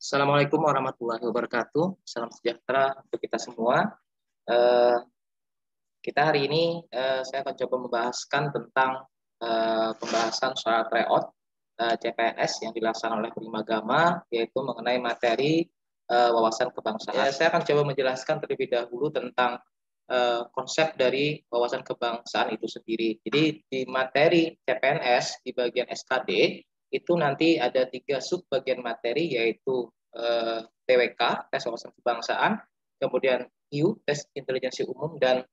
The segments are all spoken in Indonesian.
Assalamualaikum warahmatullahi wabarakatuh. Salam sejahtera untuk kita semua. Eh, kita hari ini saya akan coba membahaskan tentang pembahasan soal tryout CPNS yang dilaksanakan oleh Primagama, yaitu mengenai materi wawasan kebangsaan. Saya akan coba menjelaskan terlebih dahulu tentang konsep dari wawasan kebangsaan itu sendiri. Jadi di materi CPNS di bagian SKD itu nanti ada 3 sub bagian materi, yaitu TWK, tes wawasan kebangsaan, kemudian IU, tes intelijensi umum, dan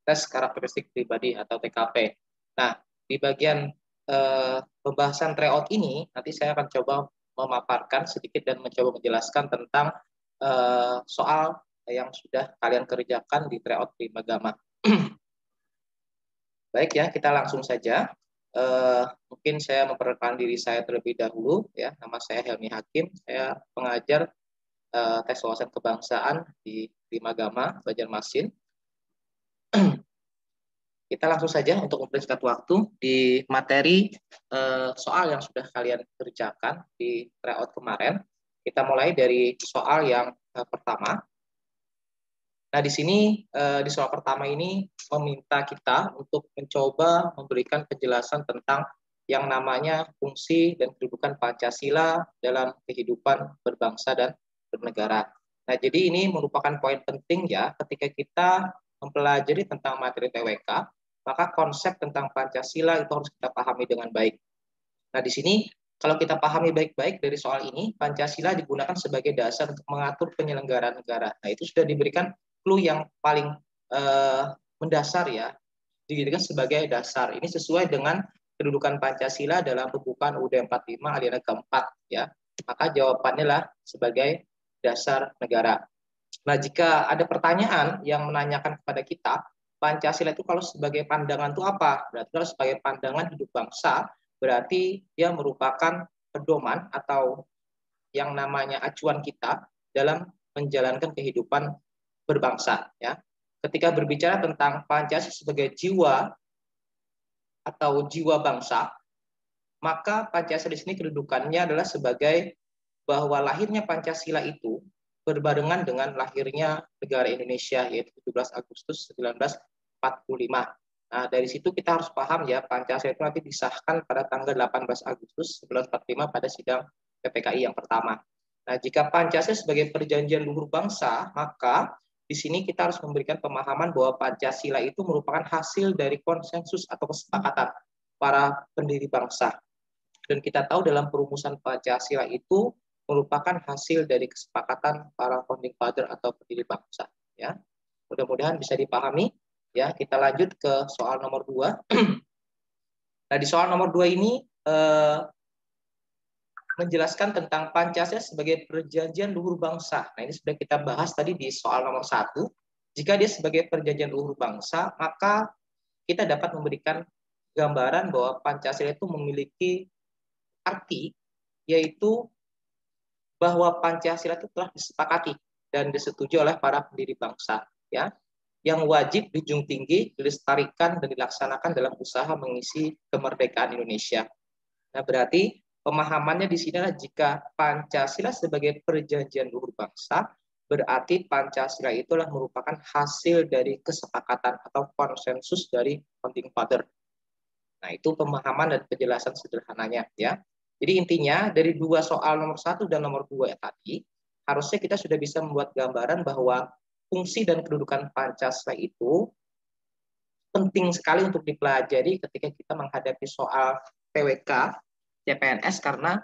tes karakteristik pribadi atau TKP. Nah, di bagian pembahasan tryout ini, nanti saya akan coba memaparkan sedikit dan mencoba menjelaskan tentang soal yang sudah kalian kerjakan di tryout Primagama. Baik ya, kita langsung saja. Mungkin saya memperkenalkan diri saya terlebih dahulu ya. Nama saya Helmi Hakim, saya pengajar tes wawasan kebangsaan di Primagama Banjarmasin. Kita langsung saja untuk mempersingkat waktu di materi soal yang sudah kalian kerjakan di tryout kemarin. Kita mulai dari soal yang pertama. Nah, di sini di soal pertama ini meminta kita untuk mencoba memberikan penjelasan tentang yang namanya fungsi dan kedudukan Pancasila dalam kehidupan berbangsa dan bernegara. Nah, jadi ini merupakan poin penting ya ketika kita mempelajari tentang materi TWK, maka konsep tentang Pancasila itu harus kita pahami dengan baik. Nah, di sini kalau kita pahami baik-baik dari soal ini, Pancasila digunakan sebagai dasar untuk mengatur penyelenggaraan negara. Nah, itu sudah diberikan clue yang paling mendasar ya, dijadikan sebagai dasar. Ini sesuai dengan kedudukan Pancasila dalam pembukaan UUD 45 alinea keempat ya. Maka jawabannya lah sebagai dasar negara. Nah, jika ada pertanyaan yang menanyakan kepada kita, Pancasila itu kalau sebagai pandangan itu apa? Berarti kalau sebagai pandangan hidup bangsa, berarti dia merupakan pedoman atau yang namanya acuan kita dalam menjalankan kehidupan berbangsa ya. Ketika berbicara tentang Pancasila sebagai jiwa atau jiwa bangsa, maka Pancasila di sini kedudukannya adalah sebagai bahwa lahirnya Pancasila itu berbarengan dengan lahirnya negara Indonesia, yaitu 17 Agustus 1945. Nah, dari situ kita harus paham ya, Pancasila itu nanti disahkan pada tanggal 18 Agustus 1945 pada sidang PPKI yang pertama. Nah, jika Pancasila sebagai perjanjian luhur bangsa, maka di sini kita harus memberikan pemahaman bahwa Pancasila itu merupakan hasil dari konsensus atau kesepakatan para pendiri bangsa. Dan kita tahu dalam perumusan Pancasila itu merupakan hasil dari kesepakatan para founding father atau pendiri bangsa. Ya, mudah-mudahan bisa dipahami. Ya, kita lanjut ke soal nomor 2. Nah, di soal nomor 2 ini menjelaskan tentang Pancasila sebagai perjanjian luhur bangsa. Nah, ini sudah kita bahas tadi di soal nomor 1. Jika dia sebagai perjanjian luhur bangsa, maka kita dapat memberikan gambaran bahwa Pancasila itu memiliki arti, yaitu bahwa Pancasila itu telah disepakati dan disetujui oleh para pendiri bangsa, ya, yang wajib dijunjung tinggi, dilestarikan dan dilaksanakan dalam usaha mengisi kemerdekaan Indonesia. Nah, berarti pemahamannya di sini adalah jika Pancasila sebagai perjanjian luhur bangsa, berarti Pancasila itulah merupakan hasil dari kesepakatan atau konsensus dari founding father. Nah, itu pemahaman dan penjelasan sederhananya ya. Jadi intinya dari dua soal nomor 1 dan nomor 2 tadi, harusnya kita sudah bisa membuat gambaran bahwa fungsi dan kedudukan Pancasila itu penting sekali untuk dipelajari ketika kita menghadapi soal TWK, CPNS, karena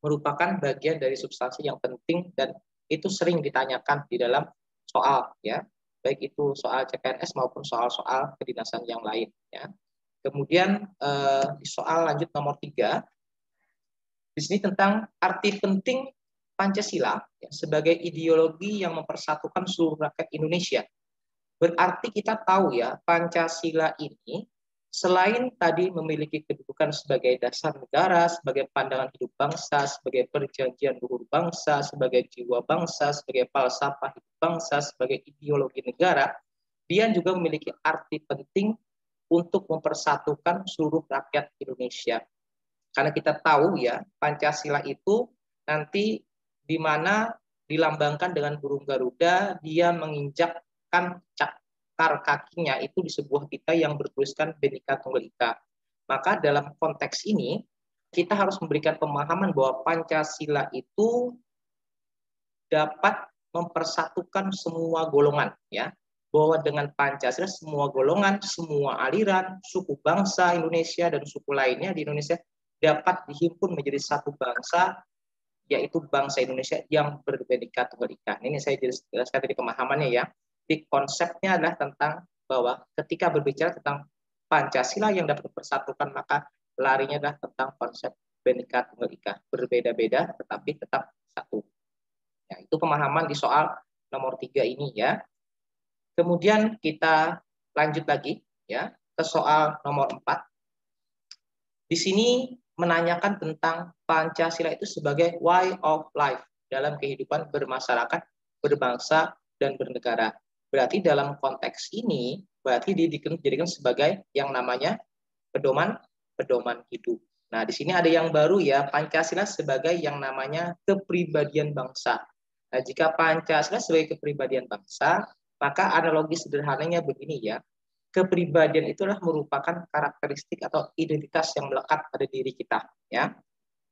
merupakan bagian dari substansi yang penting dan itu sering ditanyakan di dalam soal ya, baik itu soal CPNS maupun soal-soal kedinasan yang lain ya. Kemudian di soal lanjut nomor 3, di sini tentang arti penting Pancasila ya, sebagai ideologi yang mempersatukan seluruh rakyat Indonesia. Berarti kita tahu ya, Pancasila ini selain tadi memiliki kedudukan sebagai dasar negara, sebagai pandangan hidup bangsa, sebagai perjanjian luhur bangsa, sebagai jiwa bangsa, sebagai falsafah hidup bangsa, sebagai ideologi negara, dia juga memiliki arti penting untuk mempersatukan seluruh rakyat Indonesia. Karena kita tahu ya, Pancasila itu nanti di mana dilambangkan dengan burung Garuda, dia menginjakkan cakar kakinya itu di sebuah pita yang bertuliskan Bhinneka Tunggal Ika. Maka dalam konteks ini, kita harus memberikan pemahaman bahwa Pancasila itu dapat mempersatukan semua golongan, ya. Bahwa dengan Pancasila semua golongan, semua aliran, suku bangsa Indonesia dan suku lainnya di Indonesia dapat dihimpun menjadi satu bangsa, yaitu bangsa Indonesia yang berbhinneka tunggal ika. Ini saya jelaskan dari pemahamannya ya. Di konsepnya adalah tentang bahwa ketika berbicara tentang Pancasila yang dapat mempersatukan, maka larinya adalah tentang konsep Bhinneka Tunggal Ika. Berbeda-beda tetapi tetap satu. Ya, itu pemahaman di soal nomor 3 ini ya. Kemudian kita lanjut lagi ya ke soal nomor 4. Di sini menanyakan tentang Pancasila itu sebagai way of life dalam kehidupan bermasyarakat, berbangsa, dan bernegara. Berarti dalam konteks ini, berarti dijadikan sebagai yang namanya pedoman hidup. Nah, di sini ada yang baru ya, Pancasila sebagai yang namanya kepribadian bangsa. Nah, jika Pancasila sebagai kepribadian bangsa, maka analogi sederhananya begini ya, kepribadian itulah merupakan karakteristik atau identitas yang melekat pada diri kita ya.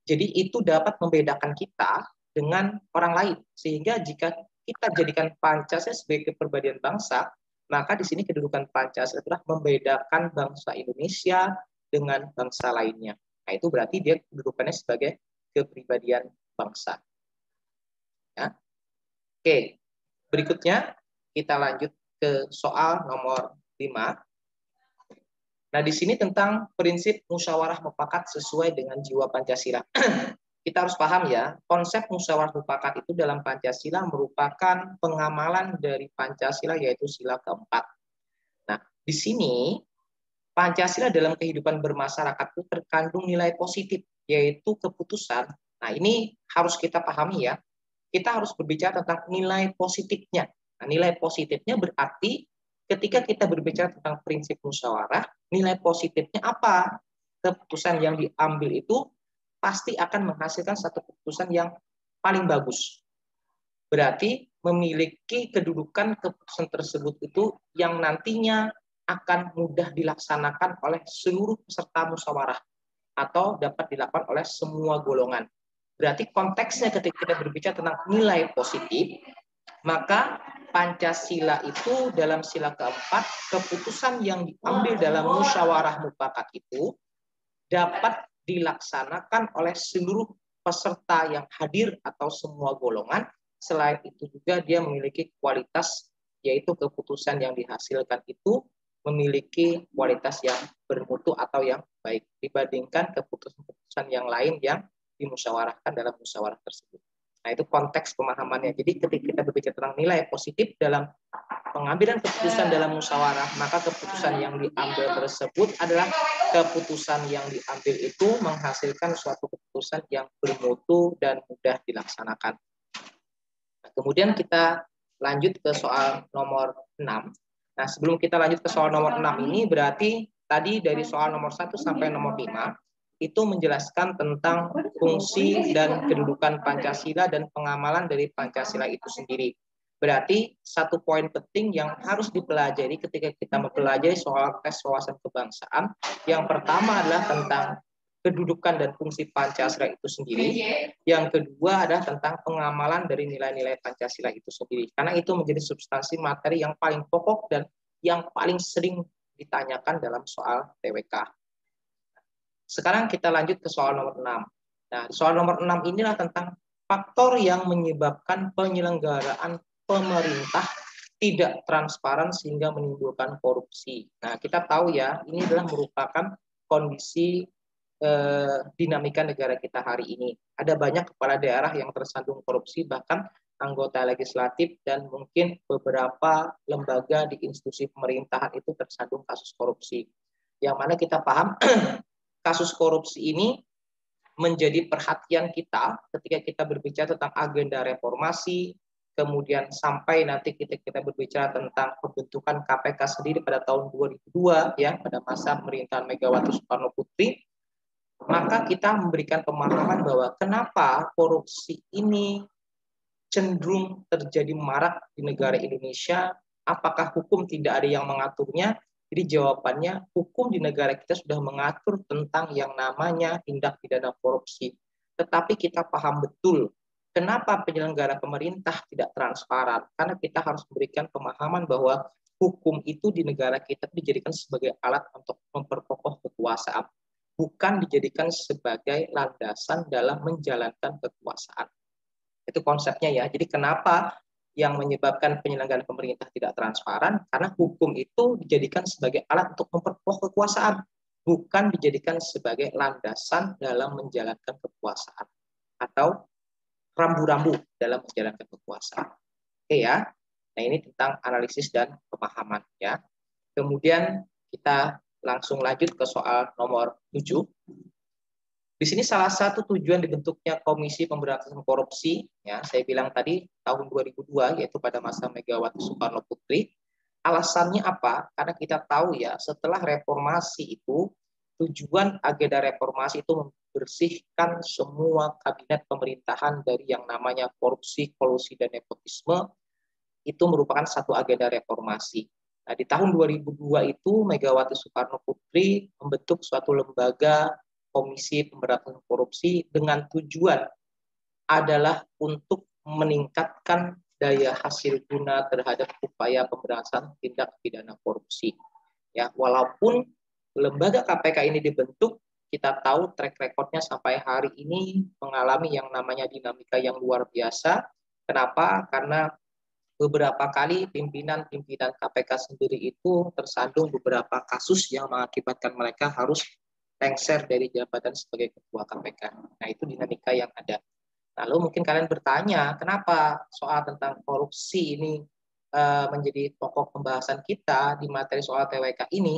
Jadi itu dapat membedakan kita dengan orang lain, sehingga jika kita jadikan Pancasila sebagai kepribadian bangsa, maka di sini kedudukan Pancasila adalah membedakan bangsa Indonesia dengan bangsa lainnya. Nah, itu berarti dia kedudukannya sebagai kepribadian bangsa. Ya. Oke, berikutnya kita lanjut ke soal nomor 5. Nah, di sini tentang prinsip musyawarah mufakat sesuai dengan jiwa Pancasila. Kita harus paham ya, konsep musyawarah mufakat itu dalam Pancasila merupakan pengamalan dari Pancasila, yaitu sila keempat. Nah, di sini Pancasila dalam kehidupan bermasyarakat itu terkandung nilai positif, yaitu keputusan. Nah, ini harus kita pahami ya. Kita harus berbicara tentang nilai positifnya. Nah, nilai positifnya berarti ketika kita berbicara tentang prinsip musyawarah, nilai positifnya apa? Keputusan yang diambil itu pasti akan menghasilkan satu keputusan yang paling bagus. Berarti memiliki kedudukan keputusan tersebut itu yang nantinya akan mudah dilaksanakan oleh seluruh peserta musyawarah atau dapat dilakukan oleh semua golongan. Berarti konteksnya ketika kita berbicara tentang nilai positif, maka Pancasila itu dalam sila keempat, keputusan yang diambil dalam musyawarah mufakat itu dapat dilaksanakan oleh seluruh peserta yang hadir atau semua golongan. Selain itu juga dia memiliki kualitas, yaitu keputusan yang dihasilkan itu memiliki kualitas yang bermutu atau yang baik dibandingkan keputusan-keputusan yang lain yang dimusyawarahkan dalam musyawarah tersebut. Nah, itu konteks pemahamannya. Jadi ketika kita berbicara tentang nilai positif dalam pengambilan keputusan dalam musyawarah, maka keputusan yang diambil tersebut adalah keputusan yang diambil itu menghasilkan suatu keputusan yang bermutu dan mudah dilaksanakan. Nah, kemudian kita lanjut ke soal nomor 6. Nah, sebelum kita lanjut ke soal nomor 6 ini, berarti tadi dari soal nomor 1 sampai nomor 5, itu menjelaskan tentang fungsi dan kedudukan Pancasila dan pengamalan dari Pancasila itu sendiri. Berarti satu poin penting yang harus dipelajari ketika kita mempelajari soal tes wawasan kebangsaan, yang pertama adalah tentang kedudukan dan fungsi Pancasila itu sendiri. Yang kedua adalah tentang pengamalan dari nilai-nilai Pancasila itu sendiri. Karena itu menjadi substansi materi yang paling pokok dan yang paling sering ditanyakan dalam soal TWK. Sekarang kita lanjut ke soal nomor 6. Nah, soal nomor 6 inilah tentang faktor yang menyebabkan penyelenggaraan pemerintah tidak transparan sehingga menimbulkan korupsi. Nah, kita tahu ya, ini adalah merupakan kondisi dinamika negara kita hari ini. Ada banyak kepala daerah yang tersandung korupsi, bahkan anggota legislatif dan mungkin beberapa lembaga di institusi pemerintahan itu tersandung kasus korupsi. Yang mana kita paham kasus korupsi ini menjadi perhatian kita ketika kita berbicara tentang agenda reformasi, kemudian sampai nanti kita berbicara tentang pembentukan KPK sendiri pada tahun 2002 ya, pada masa pemerintahan Megawati Soekarno Putri, maka kita memberikan pemahaman bahwa kenapa korupsi ini cenderung terjadi marak di negara Indonesia? Apakah hukum tidak ada yang mengaturnya? Jadi jawabannya, hukum di negara kita sudah mengatur tentang yang namanya tindak pidana korupsi. Tetapi kita paham betul kenapa penyelenggara pemerintah tidak transparan. Karena kita harus memberikan pemahaman bahwa hukum itu di negara kita dijadikan sebagai alat untuk memperkokoh kekuasaan, bukan dijadikan sebagai landasan dalam menjalankan kekuasaan. Itu konsepnya ya. Jadi kenapa yang menyebabkan penyelenggaraan pemerintah tidak transparan? Karena hukum itu dijadikan sebagai alat untuk memperkokoh kekuasaan, bukan dijadikan sebagai landasan dalam menjalankan kekuasaan atau rambu-rambu dalam menjalankan kekuasaan. Oke ya. Nah, ini tentang analisis dan pemahaman ya. Kemudian kita langsung lanjut ke soal nomor 7. Di sini salah satu tujuan dibentuknya Komisi Pemberantasan Korupsi, ya saya bilang tadi tahun 2002, yaitu pada masa Megawati Soekarno Putri. Alasannya apa? Karena kita tahu ya, setelah reformasi itu, tujuan agenda reformasi itu membersihkan semua kabinet pemerintahan dari yang namanya korupsi, kolusi, dan nepotisme. Itu merupakan satu agenda reformasi. Nah, di tahun 2002 itu Megawati Soekarno Putri membentuk suatu lembaga Komisi Pemberantasan Korupsi dengan tujuan adalah untuk meningkatkan daya hasil guna terhadap upaya pemberantasan tindak pidana korupsi. Ya, walaupun lembaga KPK ini dibentuk, kita tahu track recordnya sampai hari ini mengalami yang namanya dinamika yang luar biasa. Kenapa? Karena beberapa kali pimpinan-pimpinan KPK sendiri itu tersandung beberapa kasus yang mengakibatkan mereka harus lengser dari jabatan sebagai ketua KPK. Nah, itu dinamika yang ada. Lalu mungkin kalian bertanya, kenapa soal tentang korupsi ini menjadi pokok pembahasan kita di materi soal TWK ini?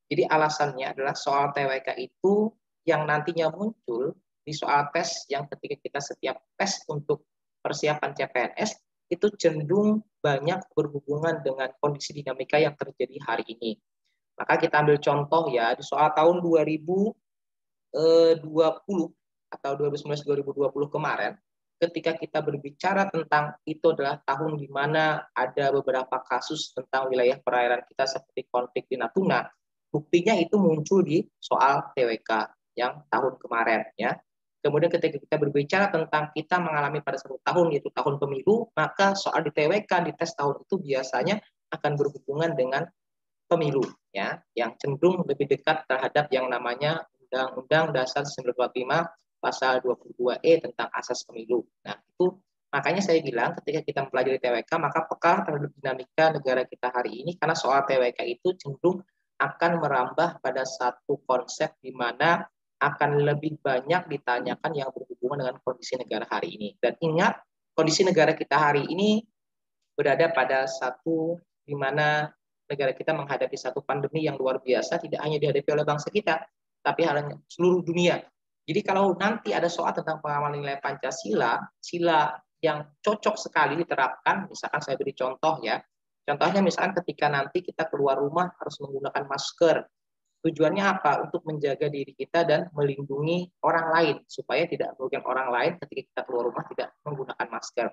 Jadi alasannya adalah soal TWK itu yang nantinya muncul di soal tes yang ketika kita setiap tes untuk persiapan CPNS itu cenderung banyak berhubungan dengan kondisi dinamika yang terjadi hari ini. Maka kita ambil contoh ya, di soal tahun 2020 atau 2019-2020 kemarin, ketika kita berbicara tentang itu adalah tahun di mana ada beberapa kasus tentang wilayah perairan kita seperti konflik di Natuna, buktinya itu muncul di soal TWK yang tahun kemarin ya. Kemudian ketika kita berbicara tentang kita mengalami pada satu tahun, yaitu tahun pemilu, maka soal di TWK, di tes tahun itu biasanya akan berhubungan dengan pemilu ya, yang cenderung lebih dekat terhadap yang namanya Undang-Undang Dasar 1945 pasal 22E tentang asas pemilu. Nah, itu makanya saya bilang ketika kita mempelajari TWK maka peka terhadap dinamika negara kita hari ini, karena soal TWK itu cenderung akan merambah pada satu konsep di mana akan lebih banyak ditanyakan yang berhubungan dengan kondisi negara hari ini. Dan ingat, kondisi negara kita hari ini berada pada satu di mana negara kita menghadapi satu pandemi yang luar biasa, tidak hanya dihadapi oleh bangsa kita, tapi seluruh dunia. Jadi kalau nanti ada soal tentang pengawalan nilai Pancasila, sila yang cocok sekali diterapkan, misalkan saya beri contoh ya, contohnya misalkan ketika nanti kita keluar rumah harus menggunakan masker. Tujuannya apa? Untuk menjaga diri kita dan melindungi orang lain, supaya tidak merugikan orang lain ketika kita keluar rumah tidak menggunakan masker.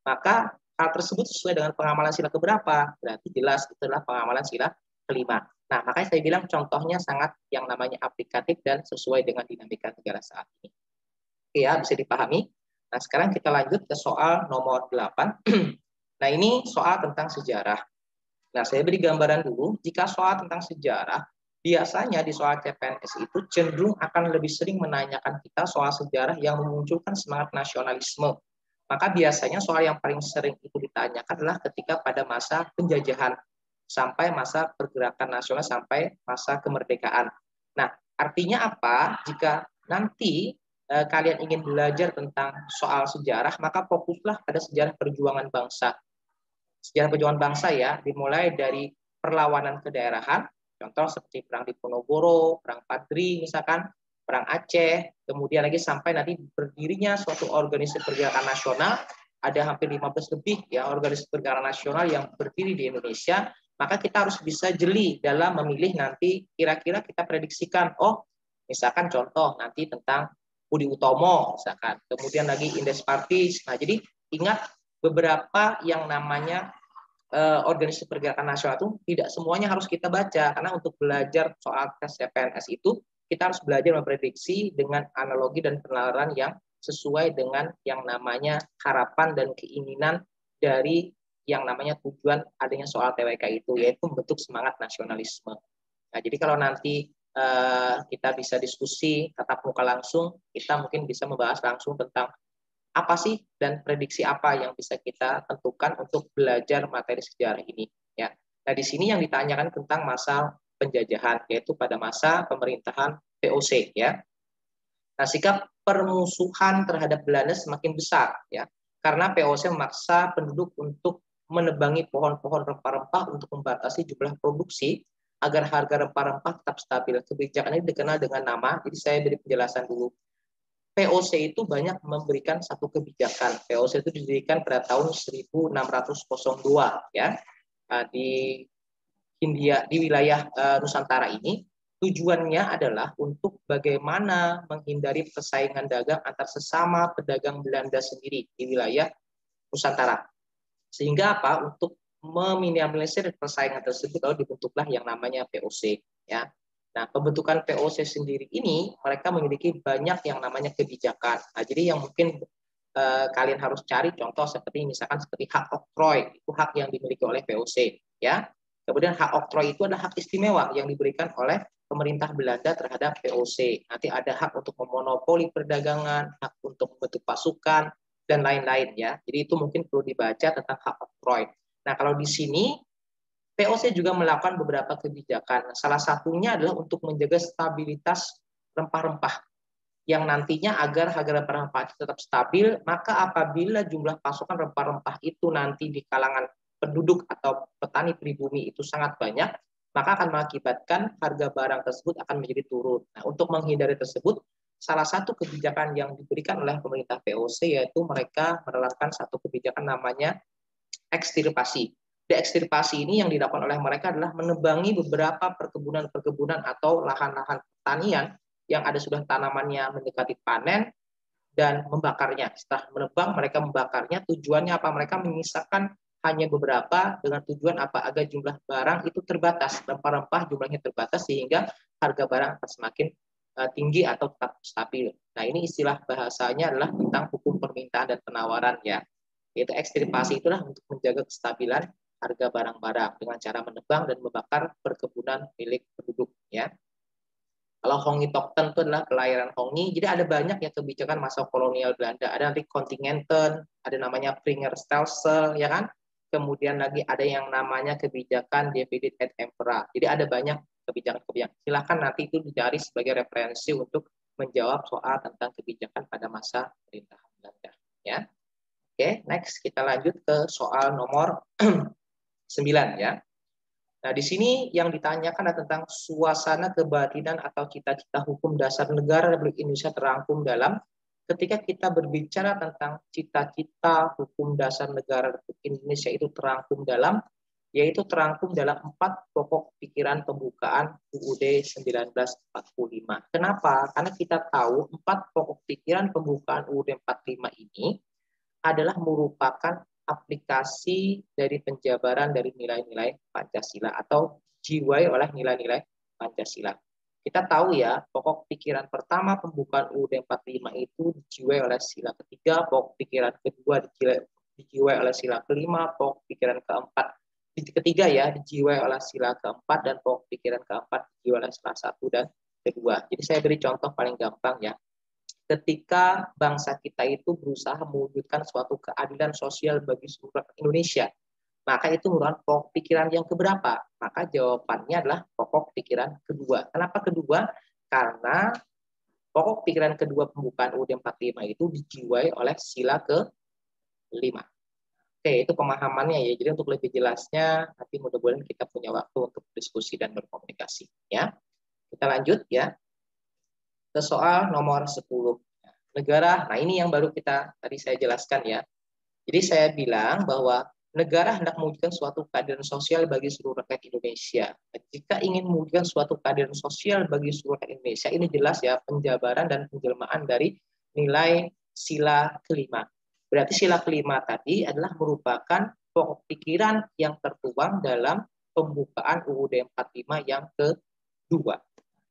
Maka hal tersebut sesuai dengan pengamalan sila keberapa? Berarti jelas itu adalah pengamalan sila kelima. Nah, makanya saya bilang contohnya sangat yang namanya aplikatif dan sesuai dengan dinamika negara saat ini. Oke ya, bisa dipahami. Nah, sekarang kita lanjut ke soal nomor 8. Nah, ini soal tentang sejarah. Nah, saya beri gambaran dulu. Jika soal tentang sejarah, biasanya di soal CPNS itu cenderung akan lebih sering menanyakan kita soal sejarah yang memunculkan semangat nasionalisme. Maka biasanya soal yang paling sering itu ditanyakan adalah ketika pada masa penjajahan sampai masa pergerakan nasional sampai masa kemerdekaan. Nah, artinya apa? Jika nanti kalian ingin belajar tentang soal sejarah, maka fokuslah pada sejarah perjuangan bangsa. Sejarah perjuangan bangsa ya, dimulai dari perlawanan kedaerahan, contoh seperti perang Diponegoro, perang Padri misalkan, perang Aceh, kemudian lagi sampai nanti berdirinya suatu organisasi pergerakan nasional, ada hampir 15 lebih ya organisasi pergerakan nasional yang berdiri di Indonesia. Maka kita harus bisa jeli dalam memilih nanti kira-kira kita prediksikan, oh misalkan contoh nanti tentang Budi Utomo misalkan, kemudian lagi Indes Partis. Nah, jadi ingat beberapa yang namanya organisasi pergerakan nasional itu tidak semuanya harus kita baca, karena untuk belajar soal tes CPNS itu kita harus belajar memprediksi dengan analogi dan penalaran yang sesuai dengan yang namanya harapan dan keinginan dari yang namanya tujuan adanya soal TWK itu, yaitu membentuk semangat nasionalisme. Nah, jadi kalau nanti kita bisa diskusi tatap muka langsung, kita mungkin bisa membahas langsung tentang apa sih dan prediksi apa yang bisa kita tentukan untuk belajar materi sejarah ini, ya. Nah, di sini yang ditanyakan tentang masa penjajahan, yaitu pada masa pemerintahan VOC, ya. Nah, sikap permusuhan terhadap Belanda semakin besar, ya, karena VOC memaksa penduduk untuk menebangi pohon-pohon rempah-rempah untuk membatasi jumlah produksi agar harga rempah-rempah tetap stabil. Kebijakan ini dikenal dengan nama, jadi saya beri penjelasan dulu. VOC itu banyak memberikan satu kebijakan. VOC itu didirikan pada tahun 1602, ya, di Hindia, di wilayah Nusantara ini. Tujuannya adalah untuk bagaimana menghindari persaingan dagang antar sesama pedagang Belanda sendiri di wilayah Nusantara. Sehingga apa? Untuk meminimalisir persaingan tersebut, lalu dibentuklah yang namanya VOC, ya. Nah, pembentukan VOC sendiri ini mereka memiliki banyak yang namanya kebijakan. Nah, jadi yang mungkin kalian harus cari contoh seperti misalkan seperti hak oktroy, itu hak yang dimiliki oleh VOC, ya. Kemudian hak oktroy itu adalah hak istimewa yang diberikan oleh pemerintah Belanda terhadap VOC. Nanti ada hak untuk memonopoli perdagangan, hak untuk membentuk pasukan dan lain-lain, ya. Jadi itu mungkin perlu dibaca tentang hak oktroy. Nah, kalau di sini VOC juga melakukan beberapa kebijakan. Salah satunya adalah untuk menjaga stabilitas rempah-rempah yang nantinya agar harga rempah-rempah tetap stabil, maka apabila jumlah pasokan rempah-rempah itu nanti di kalangan penduduk atau petani pribumi itu sangat banyak, maka akan mengakibatkan harga barang tersebut akan menjadi turun. Nah, untuk menghindari tersebut, salah satu kebijakan yang diberikan oleh pemerintah VOC yaitu mereka menerapkan satu kebijakan namanya ekstirpasi. Deekstirpasi ini yang dilakukan oleh mereka adalah menebangi beberapa perkebunan-perkebunan atau lahan-lahan pertanian yang ada sudah tanamannya mendekati panen dan membakarnya. Setelah menebang, mereka membakarnya. Tujuannya apa? Mereka menyisakan hanya beberapa dengan tujuan apa? Agar jumlah barang itu terbatas, rempah-rempah jumlahnya terbatas sehingga harga barang akan semakin tinggi atau tetap stabil. Nah, ini istilah bahasanya adalah tentang hukum permintaan dan penawaran, ya. Yaitu ekstirpasi itulah untuk menjaga kestabilan harga barang-barang dengan cara menebang dan membakar perkebunan milik penduduk, ya. Kalau Hongi Tokten itu adalah kelahiran Hongi, jadi ada banyak ya kebijakan masa kolonial Belanda. Ada nanti Kontingenten, ada namanya Pringerstelsel, ya kan? Kemudian lagi ada yang namanya kebijakan Divided et Impera. Jadi ada banyak kebijakan-kebijakan. Silakan nanti itu dicari sebagai referensi untuk menjawab soal tentang kebijakan pada masa pemerintahan Belanda, ya. Oke, next kita lanjut ke soal nomor 9, ya. Nah, di sini yang ditanyakan adalah tentang suasana kebatinan atau cita-cita hukum dasar negara Republik Indonesia terangkum dalam, ketika kita berbicara tentang cita-cita hukum dasar negara Republik Indonesia itu terangkum dalam, yaitu terangkum dalam 4 pokok pikiran pembukaan UUD 1945. Kenapa? Karena kita tahu 4 pokok pikiran pembukaan UUD 45 ini adalah merupakan aplikasi dari penjabaran dari nilai-nilai Pancasila atau dijiwai oleh nilai-nilai Pancasila. Kita tahu ya, pokok pikiran pertama pembukaan UUD 45 itu dijiwai oleh sila ketiga, pokok pikiran kedua dijiwai oleh sila kelima, pokok pikiran ketiga ya dijiwai oleh sila keempat, dan pokok pikiran keempat dijiwai oleh sila 1 dan kedua. Jadi saya beri contoh paling gampang ya. Ketika bangsa kita itu berusaha mewujudkan suatu keadilan sosial bagi seluruh Indonesia, maka itu merupakan pokok pikiran yang keberapa? Maka jawabannya adalah pokok pikiran kedua. Kenapa kedua? Karena pokok pikiran kedua pembukaan UUD 45 itu dijiwai oleh sila ke-5. Oke, itu pemahamannya ya. Jadi untuk lebih jelasnya, nanti mudah-mudahan kita punya waktu untuk diskusi dan berkomunikasi. Ya, kita lanjut ya ke soal nomor 10. Negara, nah ini yang baru tadi saya jelaskan ya. Jadi saya bilang bahwa negara hendak mewujudkan suatu keadilan sosial bagi seluruh rakyat Indonesia. Jika ingin mewujudkan suatu keadilan sosial bagi seluruh rakyat Indonesia, ini jelas ya penjabaran dan penjelmaan dari nilai sila kelima. Berarti sila kelima tadi adalah merupakan pokok pikiran yang tertuang dalam pembukaan UUD 45 yang kedua.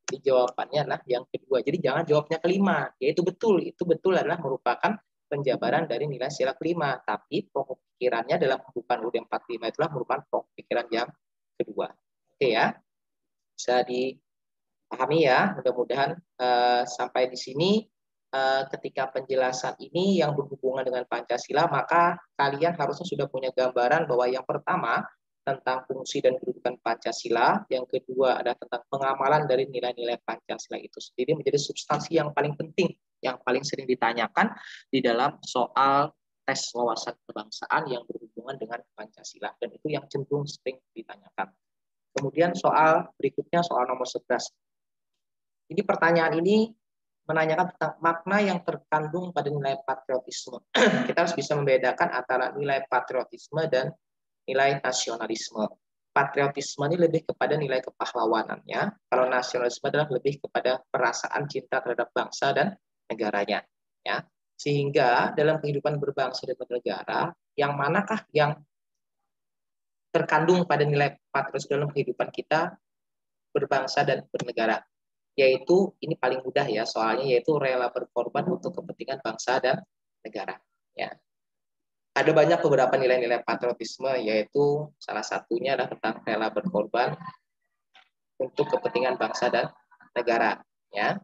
Jadi jawabannya adalah yang kedua. Jadi jangan jawabnya kelima, yaitu betul. Itu betul adalah merupakan penjabaran dari nilai sila kelima. Tapi pokok pikirannya dalam pembukaan UUD 45 itulah merupakan pokok pikiran yang kedua. Oke ya, bisa dipahami ya. Mudah-mudahan sampai di sini ketika penjelasan ini yang berhubungan dengan Pancasila, maka kalian harusnya sudah punya gambaran bahwa yang pertama tentang fungsi dan kedudukan Pancasila, yang kedua adalah tentang pengamalan dari nilai-nilai Pancasila itu sendiri menjadi substansi yang paling penting, yang paling sering ditanyakan di dalam soal tes wawasan kebangsaan yang berhubungan dengan Pancasila, dan itu yang cenderung sering ditanyakan. Kemudian soal berikutnya, soal nomor 11. Jadi pertanyaan ini menanyakan tentang makna yang terkandung pada nilai patriotisme. Kita harus bisa membedakan antara nilai patriotisme dan nilai nasionalisme. Patriotisme ini lebih kepada nilai kepahlawanannya, kalau nasionalisme adalah lebih kepada perasaan cinta terhadap bangsa dan negaranya. Ya. Sehingga dalam kehidupan berbangsa dan bernegara, yang manakah yang terkandung pada nilai patriotisme dalam kehidupan kita berbangsa dan bernegara? Yaitu ini paling mudah ya soalnya, yaitu rela berkorban untuk kepentingan bangsa dan negara. Ya. Ada banyak beberapa nilai-nilai patriotisme, yaitu salah satunya adalah tentang rela berkorban untuk kepentingan bangsa dan negara. Ya.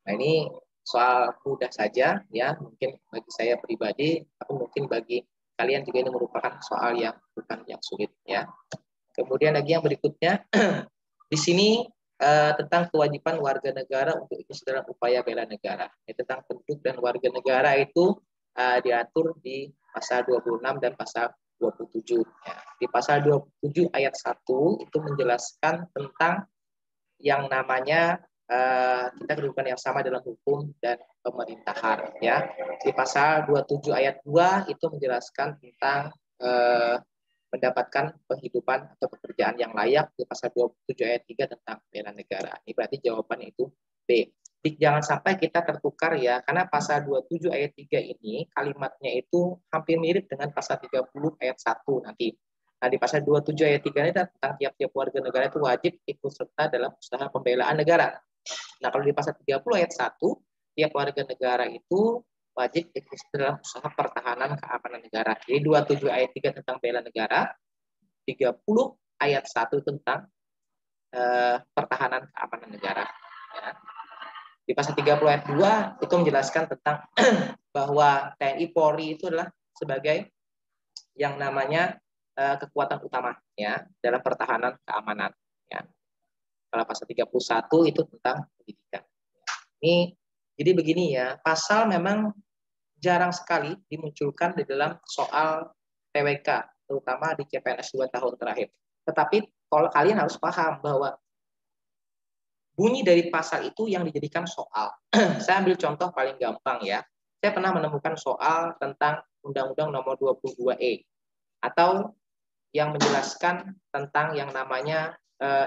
Nah ini soal mudah saja ya, mungkin bagi saya pribadi, tapi mungkin bagi kalian juga ini merupakan soal yang bukan yang sulit ya. Kemudian lagi yang berikutnya di sini tentang kewajiban warga negara untuk ikut dalam upaya bela negara. Tentang penduduk dan warga negara itu diatur di pasal 26 dan pasal 27. Ya. Di pasal 27 ayat 1 itu menjelaskan tentang yang namanya kita kedudukan yang sama dalam hukum dan pemerintahan. Ya. Di pasal 27 ayat 2 itu menjelaskan tentang mendapatkan penghidupan atau pekerjaan yang layak. Di pasal 27 ayat 3 tentang bela negara. Ini berarti jawabannya itu B. Jadi jangan sampai kita tertukar ya, karena pasal 27 ayat 3 ini kalimatnya itu hampir mirip dengan pasal 30 ayat 1 nanti. Nah, di pasal 27 ayat 3 ini tentang tiap-tiap warga negara itu wajib ikut serta dalam usaha pembelaan negara. Nah, kalau di pasal 30 ayat 1, tiap warga negara itu wajib ikut dalam usaha pertahanan keamanan negara. Jadi 27 ayat 3 tentang bela negara, 30 ayat 1 tentang pertahanan keamanan negara. Ya. Di pasal 30 ayat 2 itu menjelaskan tentang bahwa TNI Polri itu adalah sebagai yang namanya kekuatan utama ya dalam pertahanan keamanan. Ya. Kalau pasal 31 itu tentang pendidikan. Ini jadi begini ya, pasal memang jarang sekali dimunculkan di dalam soal TWK, terutama di CPNS 2 tahun terakhir. Tetapi kalau kalian harus paham bahwa bunyi dari pasal itu yang dijadikan soal. Saya ambil contoh paling gampang ya. Saya pernah menemukan soal tentang Undang-Undang Nomor 22E atau yang menjelaskan tentang yang namanya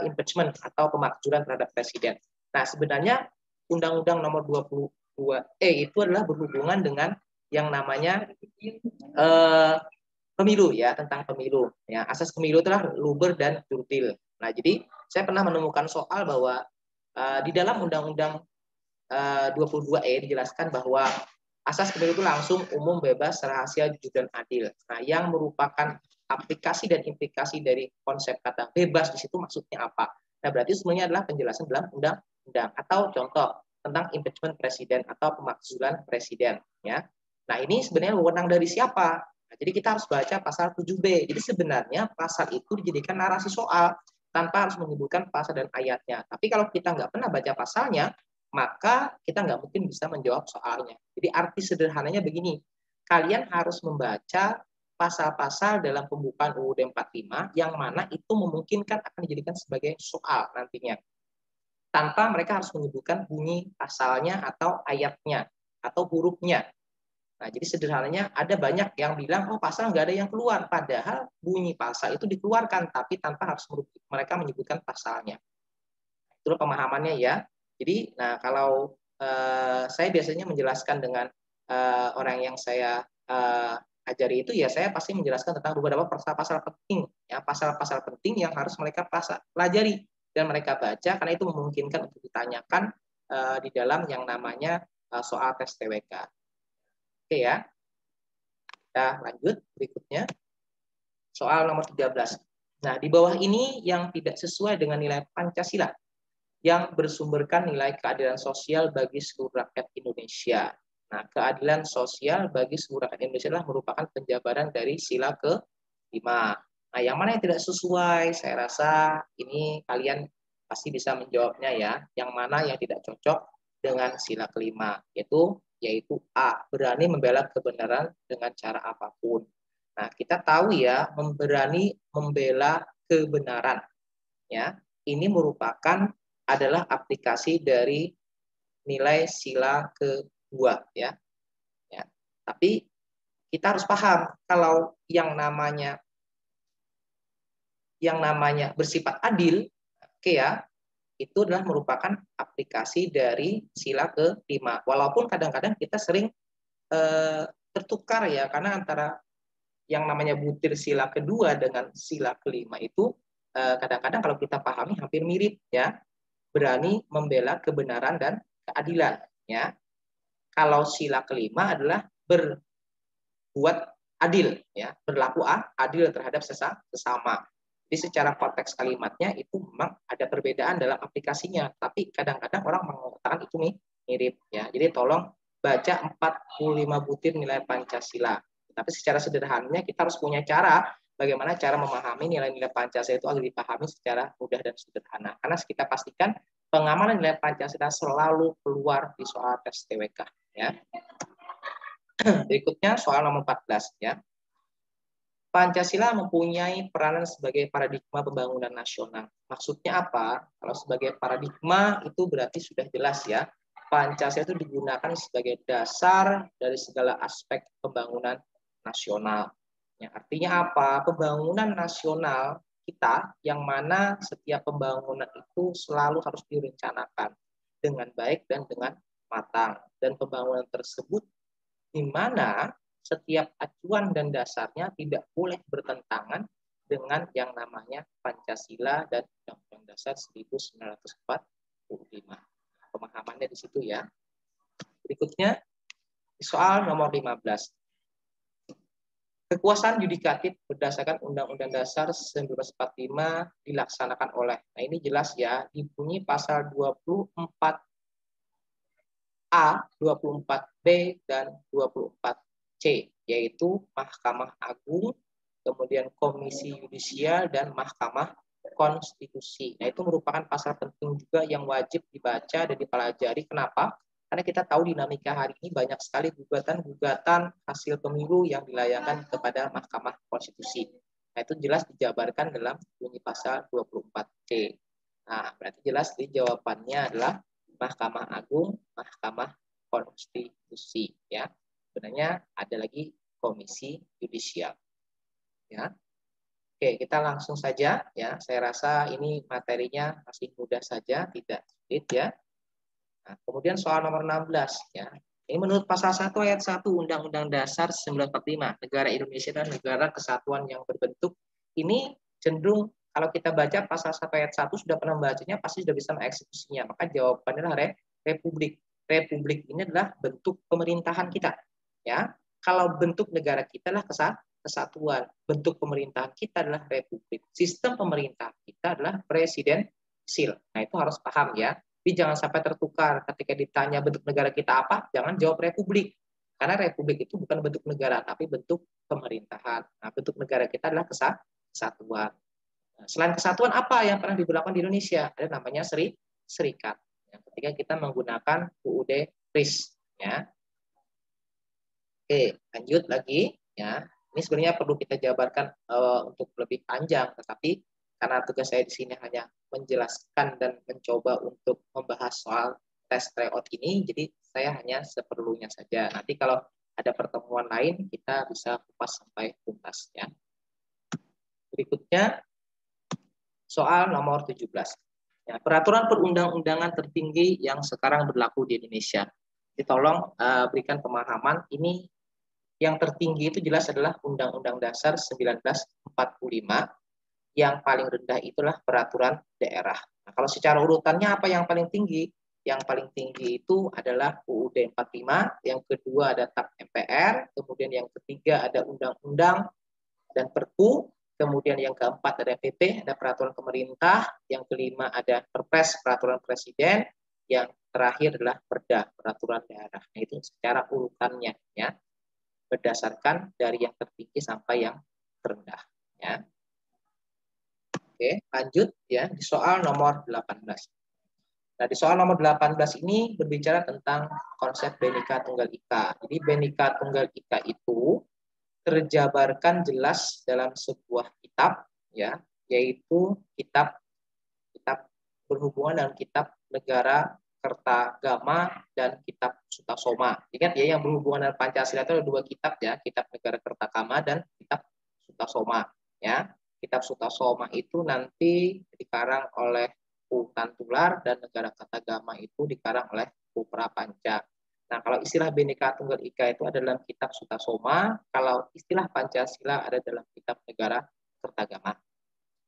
impeachment atau pemakzulan terhadap presiden. Nah, sebenarnya Undang-Undang Nomor 22E itu adalah berhubungan dengan yang namanya pemilu ya, tentang pemilu. Ya, asas pemilu adalah luber dan jurdil. Nah, jadi saya pernah menemukan soal bahwa di dalam Undang-Undang 22E dijelaskan bahwa asas pemilu itu langsung, umum, bebas, rahasia, jujur, dan adil. Nah, yang merupakan aplikasi dan implikasi dari konsep kata bebas di situ maksudnya apa? Nah, berarti semuanya adalah penjelasan dalam undang-undang atau contoh tentang impeachment presiden atau pemakzulan presiden. Ya. Nah, ini sebenarnya wewenang dari siapa? Nah, jadi kita harus baca pasal 7B. Jadi sebenarnya pasal itu dijadikan narasi soal tanpa harus menyebutkan pasal dan ayatnya. Tapi kalau kita nggak pernah baca pasalnya, maka kita nggak mungkin bisa menjawab soalnya. Jadi arti sederhananya begini, kalian harus membaca pasal-pasal dalam pembukaan UUD 45 yang mana itu memungkinkan akan dijadikan sebagai soal nantinya. Tanpa mereka harus menyebutkan bunyi pasalnya atau ayatnya atau hurufnya. Nah, jadi sederhananya ada banyak yang bilang, oh pasal nggak ada yang keluar. Padahal bunyi pasal itu dikeluarkan, tapi tanpa harus mereka menyebutkan pasalnya. Itu pemahamannya ya. Jadi, nah kalau saya biasanya menjelaskan dengan orang yang saya ajari itu ya saya pasti menjelaskan tentang beberapa pasal-pasal penting, ya pasal-pasal penting yang harus mereka pelajari dan mereka baca karena itu memungkinkan untuk ditanyakan di dalam yang namanya soal tes TWK. Oke ya, kita lanjut berikutnya soal nomor 13. Nah, di bawah ini yang tidak sesuai dengan nilai Pancasila yang bersumberkan nilai keadilan sosial bagi seluruh rakyat Indonesia. Nah, keadilan sosial bagi seluruh rakyat Indonesia adalah merupakan penjabaran dari sila ke-5. Nah, yang mana yang tidak sesuai? Saya rasa ini kalian pasti bisa menjawabnya ya. Yang mana yang tidak cocok dengan sila ke-5, yaitu A, berani membela kebenaran dengan cara apapun. Nah, kita tahu ya, berani membela kebenaran. Ya, ini merupakan adalah aplikasi dari nilai sila kedua ya. Ya. Tapi kita harus paham kalau yang namanya bersifat adil, oke ya, itu adalah merupakan aplikasi dari sila ke-5. Walaupun kadang-kadang kita sering tertukar ya, karena antara yang namanya butir sila kedua dengan sila ke-5 itu kadang-kadang kalau kita pahami hampir mirip ya. Berani membela kebenaran dan keadilan ya. Kalau sila ke-5 adalah berbuat adil ya, berlaku adil terhadap sesama. Jadi secara konteks kalimatnya itu memang ada perbedaan dalam aplikasinya, tapi kadang-kadang orang mengatakan itu nih mirip ya. Jadi tolong baca 45 butir nilai Pancasila. Tapi secara sederhananya kita harus punya cara bagaimana cara memahami nilai-nilai Pancasila itu agar dipahami secara mudah dan sederhana. Karena kita pastikan pengamalan nilai Pancasila selalu keluar di soal tes TWK ya. Berikutnya soal nomor 14 ya. Pancasila mempunyai peranan sebagai paradigma pembangunan nasional. Maksudnya apa? Kalau sebagai paradigma itu berarti sudah jelas ya. Pancasila itu digunakan sebagai dasar dari segala aspek pembangunan nasional. Ya, artinya apa? Pembangunan nasional kita yang mana setiap pembangunan itu selalu harus direncanakan dengan baik dan dengan matang. Dan pembangunan tersebut di mana setiap acuan dan dasarnya tidak boleh bertentangan dengan yang namanya Pancasila dan Undang-Undang Dasar 1945. Pemahamannya di situ ya. Berikutnya soal nomor 15. Kekuasaan yudikatif berdasarkan Undang-Undang Dasar 1945 dilaksanakan oleh. Nah, ini jelas ya, dibunyi pasal 24A, 24B, dan 24C, yaitu Mahkamah Agung, kemudian Komisi Yudisial, dan Mahkamah Konstitusi. Nah, itu merupakan pasal penting juga yang wajib dibaca dan dipelajari. Kenapa? Karena kita tahu dinamika hari ini banyak sekali gugatan-gugatan hasil pemilu yang dilayangkan kepada Mahkamah Konstitusi. Nah, itu jelas dijabarkan dalam bunyi pasal 24C. Nah, berarti jelas di jawabannya adalah Mahkamah Agung, Mahkamah Konstitusi. Ya, sebenarnya ada lagi Komisi Yudisial. Ya. Oke, kita langsung saja ya. Saya rasa ini materinya masih mudah saja, tidak sulit ya. Nah, kemudian soal nomor 16 ya. Ini menurut pasal 1 ayat 1 Undang-Undang Dasar 1945, negara Indonesia dan negara kesatuan yang berbentuk. Ini cenderung kalau kita baca pasal 1 ayat 1 sudah pernah membacanya pasti sudah bisa mengeksekusinya. Maka jawabannya adalah republik. Republik ini adalah bentuk pemerintahan kita. Ya. Kalau bentuk negara kita adalah kesatuan. Bentuk pemerintahan kita adalah republik. Sistem pemerintah kita adalah presidensil. Nah, itu harus paham ya. Tapi jangan sampai tertukar ketika ditanya bentuk negara kita apa, jangan jawab republik. Karena republik itu bukan bentuk negara, tapi bentuk pemerintahan. Nah, bentuk negara kita adalah kesatuan. Nah, selain kesatuan, apa yang pernah diberlakukan di Indonesia? Ada namanya serikat. Ketika kita menggunakan UUD RIS. Ya. Oke, lanjut lagi. Ya. Ini sebenarnya perlu kita jabarkan untuk lebih panjang, tetapi karena tugas saya di sini hanya menjelaskan dan mencoba untuk membahas soal tes tryout ini, jadi saya hanya seperlunya saja. Nanti kalau ada pertemuan lain, kita bisa kupas sampai tuntas. Ya. Berikutnya, soal nomor 17. Ya, peraturan perundang-undangan tertinggi yang sekarang berlaku di Indonesia. Jadi tolong berikan pemahaman, ini Yang tertinggi itu jelas adalah Undang-Undang Dasar 1945, yang paling rendah itulah peraturan daerah. Nah, kalau secara urutannya apa yang paling tinggi? Yang paling tinggi itu adalah UUD 45, yang kedua ada TAP MPR, kemudian yang ketiga ada undang-undang dan perpu, kemudian yang keempat ada PP, ada peraturan pemerintah, yang kelima ada Perpres, peraturan presiden, yang terakhir adalah Perda, peraturan daerah. Nah, itu secara urutannya ya, berdasarkan dari yang tertinggi sampai yang terendah ya. Oke, lanjut ya di soal nomor 18. Nah, di soal nomor 18 ini berbicara tentang konsep Bhinneka Tunggal Ika. Jadi Bhinneka Tunggal Ika itu terjabarkan jelas dalam sebuah kitab ya, yaitu kitab kitab berhubungan dengan kitab Negara Kertagama dan kitab Sutasoma. Ingat ya, yang berhubungan dengan Pancasila itu ada dua kitab ya, kitab Negara Kertagama dan kitab Sutasoma ya. Kitab Sutasoma itu nanti dikarang oleh U Tantular dan Negara Kertagama itu dikarang oleh U Prapanca. Nah, kalau istilah Bhinneka Tunggal Ika itu ada dalam kitab Sutasoma, kalau istilah Pancasila ada dalam kitab Negara Kertagama.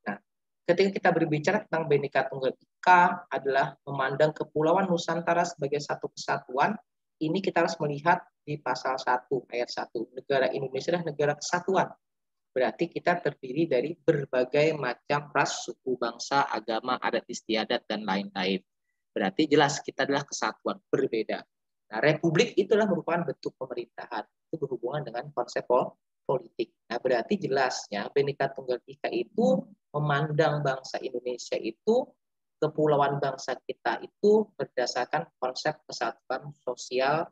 Nah, ketika kita berbicara tentang Bhinneka Tunggal Ika adalah memandang Kepulauan Nusantara sebagai satu kesatuan, ini kita harus melihat di pasal 1 ayat 1. Negara Indonesia adalah negara kesatuan. Berarti kita terdiri dari berbagai macam ras, suku, bangsa, agama, adat istiadat, dan lain-lain. Berarti jelas kita adalah kesatuan, berbeda. Nah, republik itulah merupakan bentuk pemerintahan. Itu berhubungan dengan konsep politik. Nah, berarti jelasnya Bhinneka Tunggal Ika itu memandang bangsa Indonesia itu, kepulauan bangsa kita itu berdasarkan konsep kesatuan sosial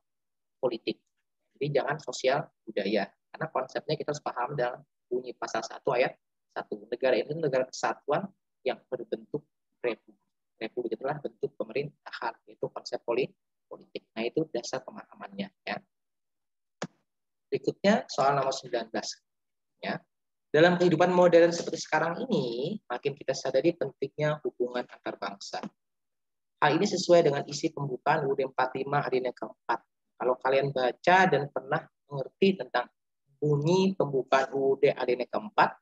politik. Jadi jangan sosial budaya. Karena konsepnya kita harus paham dalam bunyi pasal 1 ayat 1. Negara itu negara kesatuan yang berbentuk republik. Republik itulah bentuk pemerintahan, itu konsep politik. Nah, itu dasar pemahamannya ya. Berikutnya soal nomor 19 ya. Dalam kehidupan modern seperti sekarang ini, makin kita sadari pentingnya hubungan antar bangsa. Hal ini sesuai dengan isi pembukaan UUD 45 alinea keempat. Kalau kalian baca dan pernah mengerti tentang bunyi pembukaan UUD alinea keempat,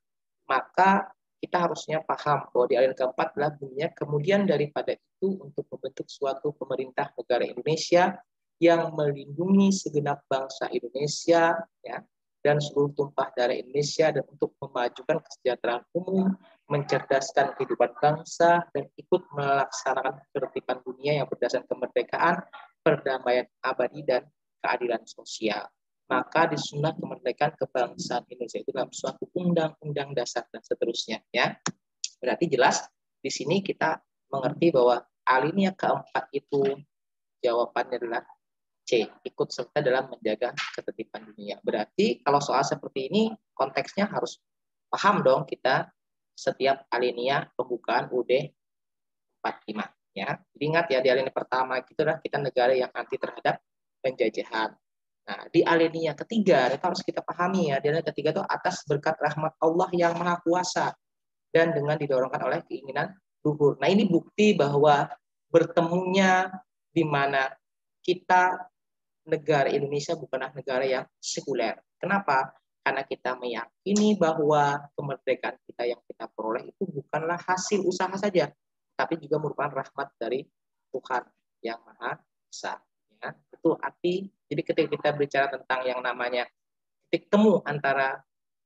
maka kita harusnya paham bahwa di alinea keempat adalah bunyinya kemudian daripada itu untuk membentuk suatu pemerintah negara Indonesia yang melindungi segenap bangsa Indonesia ya, dan seluruh tumpah darah Indonesia, dan untuk memajukan kesejahteraan umum, mencerdaskan kehidupan bangsa, dan ikut melaksanakan ketertiban dunia yang berdasarkan kemerdekaan, perdamaian abadi, dan keadilan sosial. Maka disusunlah kemerdekaan kebangsaan Indonesia itu dalam suatu undang-undang dasar dan seterusnya ya. Berarti jelas di sini kita mengerti bahwa alinea keempat itu jawabannya adalah C, ikut serta dalam menjaga ketertiban dunia. Berarti kalau soal seperti ini konteksnya harus paham dong kita setiap alinea pembukaan UUD 45 ya. Jadi ingat ya, di alinea pertama itu adalah kita negara yang anti terhadap penjajahan. Nah, di alinea ketiga itu harus kita pahami ya, di alinea ketiga itu atas berkat rahmat Allah yang Maha Kuasa dan dengan didorongkan oleh keinginan luhur. Nah, ini bukti bahwa bertemunya di mana kita negara Indonesia bukanlah negara yang sekuler. Kenapa? Karena kita meyakini bahwa kemerdekaan kita yang kita peroleh itu bukanlah hasil usaha saja, tapi juga merupakan rahmat dari Tuhan yang Maha Esa. Ya, itu arti. Jadi ketika kita bicara tentang yang namanya titik temu antara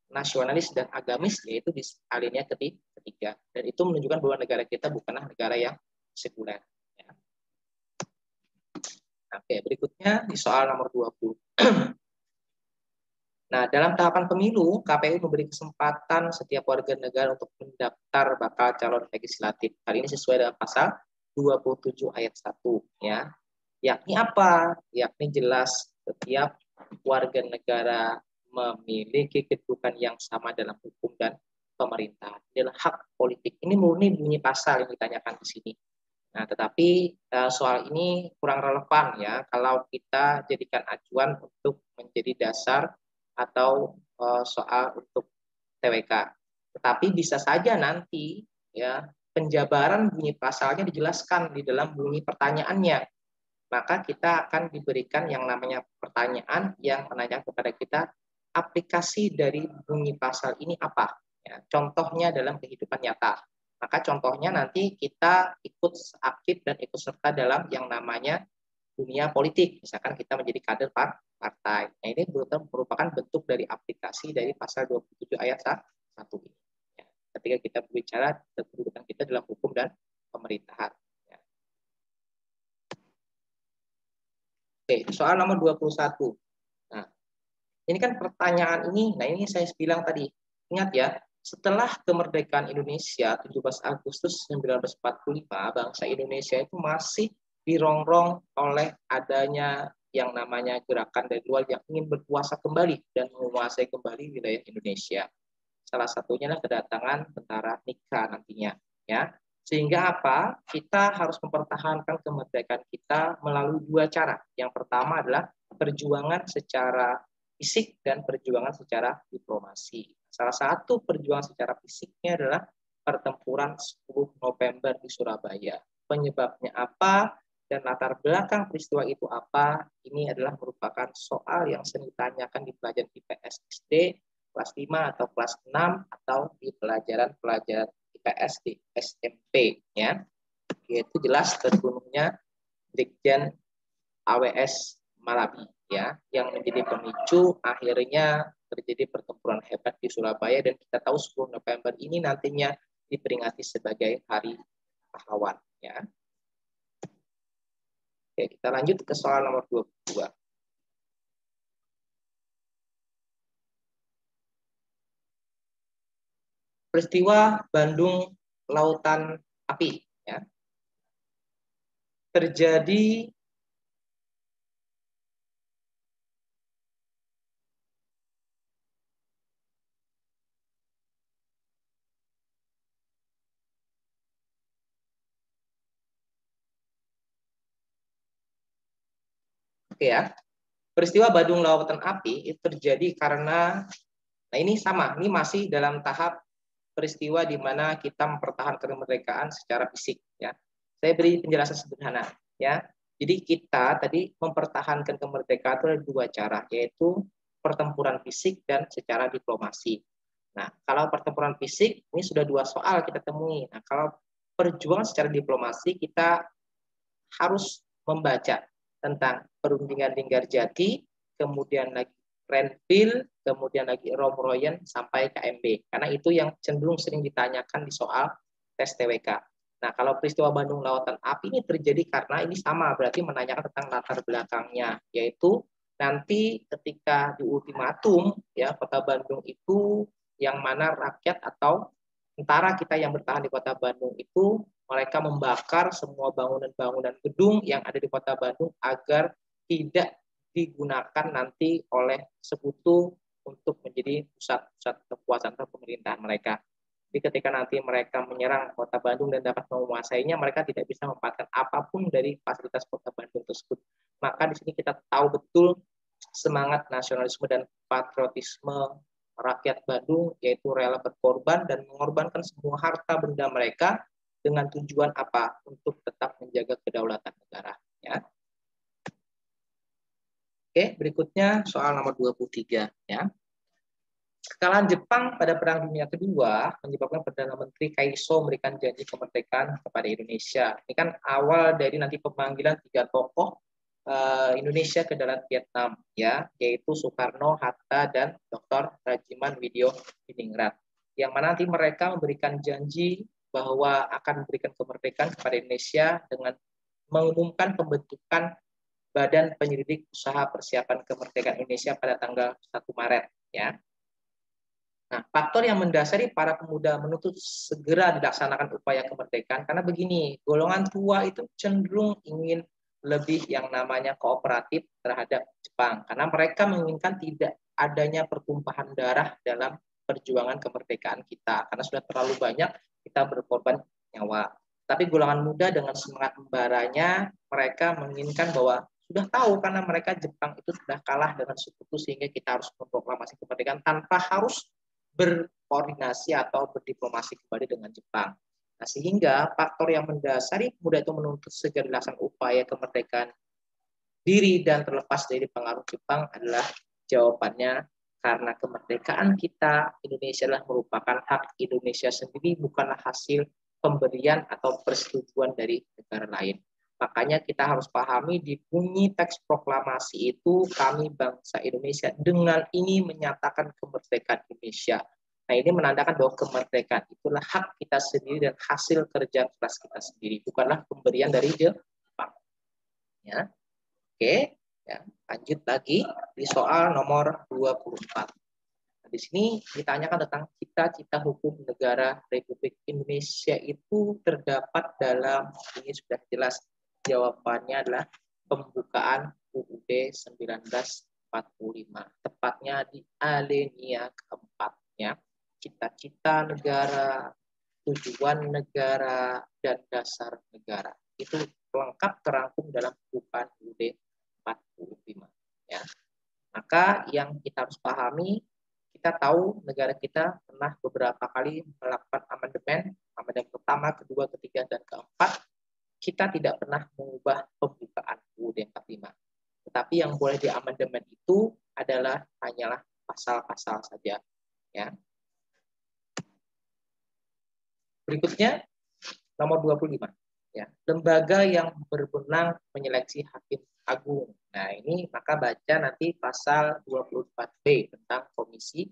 nasionalis dan agamis, yaitu di alinea ketiga. Dan itu menunjukkan bahwa negara kita bukanlah negara yang sekuler. Ya. Oke, berikutnya di soal nomor 20. Nah, dalam tahapan pemilu, KPU memberi kesempatan setiap warga negara untuk mendaftar bakal calon legislatif. Hal ini sesuai dengan pasal 27 ayat 1 ya. Yakni apa? Yakni jelas setiap warga negara memiliki kedudukan yang sama dalam hukum dan pemerintah. Ini adalah hak politik. Ini murni bunyi pasal yang ditanyakan di sini. Nah, tetapi soal ini kurang relevan ya kalau kita jadikan acuan untuk menjadi dasar atau soal untuk TWK. Tetapi bisa saja nanti ya penjabaran bunyi pasalnya dijelaskan di dalam bunyi pertanyaannya. Maka kita akan diberikan yang namanya pertanyaan yang menanyakan kepada kita aplikasi dari bunyi pasal ini apa? Ya, contohnya dalam kehidupan nyata. Maka contohnya nanti kita ikut aktif dan ikut serta dalam yang namanya dunia politik. Misalkan kita menjadi kader partai. Nah, ini merupakan bentuk dari aplikasi dari pasal 27 ayat 1 ini. Ya, ketika kita berbicara kedudukan kita dalam hukum dan pemerintahan. Ya. Oke, soal nomor 21. Nah, ini kan pertanyaan ini, nah ini saya bilang tadi, ingat ya, setelah kemerdekaan Indonesia 17 Agustus 1945, bangsa Indonesia itu masih dirongrong oleh adanya yang namanya gerakan dari luar yang ingin berkuasa kembali dan menguasai kembali wilayah Indonesia. Salah satunya adalah kedatangan tentara Nika nantinya, ya. Sehingga apa? Kita harus mempertahankan kemerdekaan kita melalui dua cara. Yang pertama adalah perjuangan secara fisik dan perjuangan secara diplomasi. Salah satu perjuangan secara fisiknya adalah pertempuran 10 November di Surabaya. Penyebabnya apa dan latar belakang peristiwa itu apa? Ini adalah merupakan soal yang sering ditanyakan di pelajaran IPS SD kelas 5 atau kelas 6 atau di pelajaran-pelajaran IPS di SMP ya. Yaitu jelas terbunuhnya Brigjen AWS Malabi ya, yang menjadi pemicu akhirnya terjadi pertempuran hebat di Surabaya, dan kita tahu 10 November ini nantinya diperingati sebagai Hari Pahlawan ya. Oke, kita lanjut ke soal nomor 22. Peristiwa Bandung Lautan Api ya, terjadi oke ya. Peristiwa Bandung Lautan Api itu terjadi karena, nah ini sama, ini masih dalam tahap peristiwa di mana kita mempertahankan kemerdekaan secara fisik ya. Saya beri penjelasan sederhana ya. Jadi kita tadi mempertahankan kemerdekaan itu ada dua cara, yaitu pertempuran fisik dan secara diplomasi. Nah, kalau pertempuran fisik ini sudah dua soal kita temui. Nah, kalau perjuangan secara diplomasi kita harus membaca tentang perundingan Linggarjati, kemudian lagi Renville, kemudian lagi Romroyen sampai KMB. Karena itu yang cenderung sering ditanyakan di soal tes TWK. Nah, kalau peristiwa Bandung Lautan Api ini terjadi karena ini sama, berarti menanyakan tentang latar belakangnya, yaitu nanti ketika di ultimatum ya Kota Bandung itu yang mana rakyat atau tentara kita yang bertahan di Kota Bandung itu mereka membakar semua bangunan-bangunan gedung yang ada di Kota Bandung agar tidak digunakan nanti oleh sekutu untuk menjadi pusat-pusat kekuasaan atau pemerintahan mereka. Jadi ketika nanti mereka menyerang Kota Bandung dan dapat menguasainya, mereka tidak bisa memanfaatkan apapun dari fasilitas Kota Bandung tersebut. Maka di sini kita tahu betul semangat nasionalisme dan patriotisme rakyat Bandung, yaitu rela berkorban dan mengorbankan semua harta benda mereka dengan tujuan apa? Untuk tetap menjaga kedaulatan negara. Ya. Oke, berikutnya soal nomor 23. Ya. Kekalahan Jepang pada Perang Dunia Kedua menyebabkan Perdana Menteri Kaiso memberikan janji kemerdekaan kepada Indonesia. Ini kan awal dari nanti pemanggilan tiga tokoh Indonesia ke dalam Vietnam, ya, yaitu Soekarno, Hatta, dan Dr. Rajiman Widodiningrat. Yang mana nanti mereka memberikan janji bahwa akan memberikan kemerdekaan kepada Indonesia dengan mengumumkan pembentukan Badan Penyelidik Usaha Persiapan Kemerdekaan Indonesia pada tanggal 1 Maret. Ya. Nah, faktor yang mendasari para pemuda menuntut segera dilaksanakan upaya kemerdekaan karena begini, golongan tua itu cenderung ingin lebih yang namanya kooperatif terhadap Jepang karena mereka menginginkan tidak adanya pertumpahan darah dalam perjuangan kemerdekaan kita karena sudah terlalu banyak kita berkorban nyawa. Tapi golongan muda dengan semangat membaranya, mereka menginginkan bahwa sudah tahu karena mereka Jepang itu sudah kalah dengan sekutu sehingga kita harus memproklamasi kemerdekaan tanpa harus berkoordinasi atau berdiplomasi kembali dengan Jepang. Nah, sehingga faktor yang mendasari pemuda itu menuntut segera dilaksanakan upaya kemerdekaan diri dan terlepas dari pengaruh Jepang adalah jawabannya Karena kemerdekaan kita, Indonesia adalah merupakan hak Indonesia sendiri, bukanlah hasil pemberian atau persetujuan dari negara lain. Makanya kita harus pahami di bunyi teks proklamasi itu kami bangsa Indonesia dengan ini menyatakan kemerdekaan Indonesia. Nah ini menandakan bahwa kemerdekaan itulah hak kita sendiri dan hasil kerja keras kita sendiri, bukanlah pemberian dari Jepang. Ya, oke. Ya, lanjut lagi di soal nomor 24. Nah, di sini ditanyakan tentang cita-cita hukum negara Republik Indonesia itu terdapat dalam, ini sudah jelas jawabannya adalah pembukaan UUD 1945, tepatnya di alinea keempatnya, cita-cita negara, tujuan negara, dan dasar negara. Itu lengkap terangkum dalam pembukaan UUD 45. Ya. Maka yang kita harus pahami, kita tahu negara kita pernah beberapa kali melakukan amandemen pertama, kedua, ketiga, dan keempat. Kita tidak pernah mengubah pembukaan UUD 45. Tetapi yang boleh diamandemen itu adalah hanyalah pasal-pasal saja. Ya. Berikutnya, nomor 25. Ya, lembaga yang berwenang menyeleksi hakim agung. Nah, ini maka baca nanti pasal 24B tentang Komisi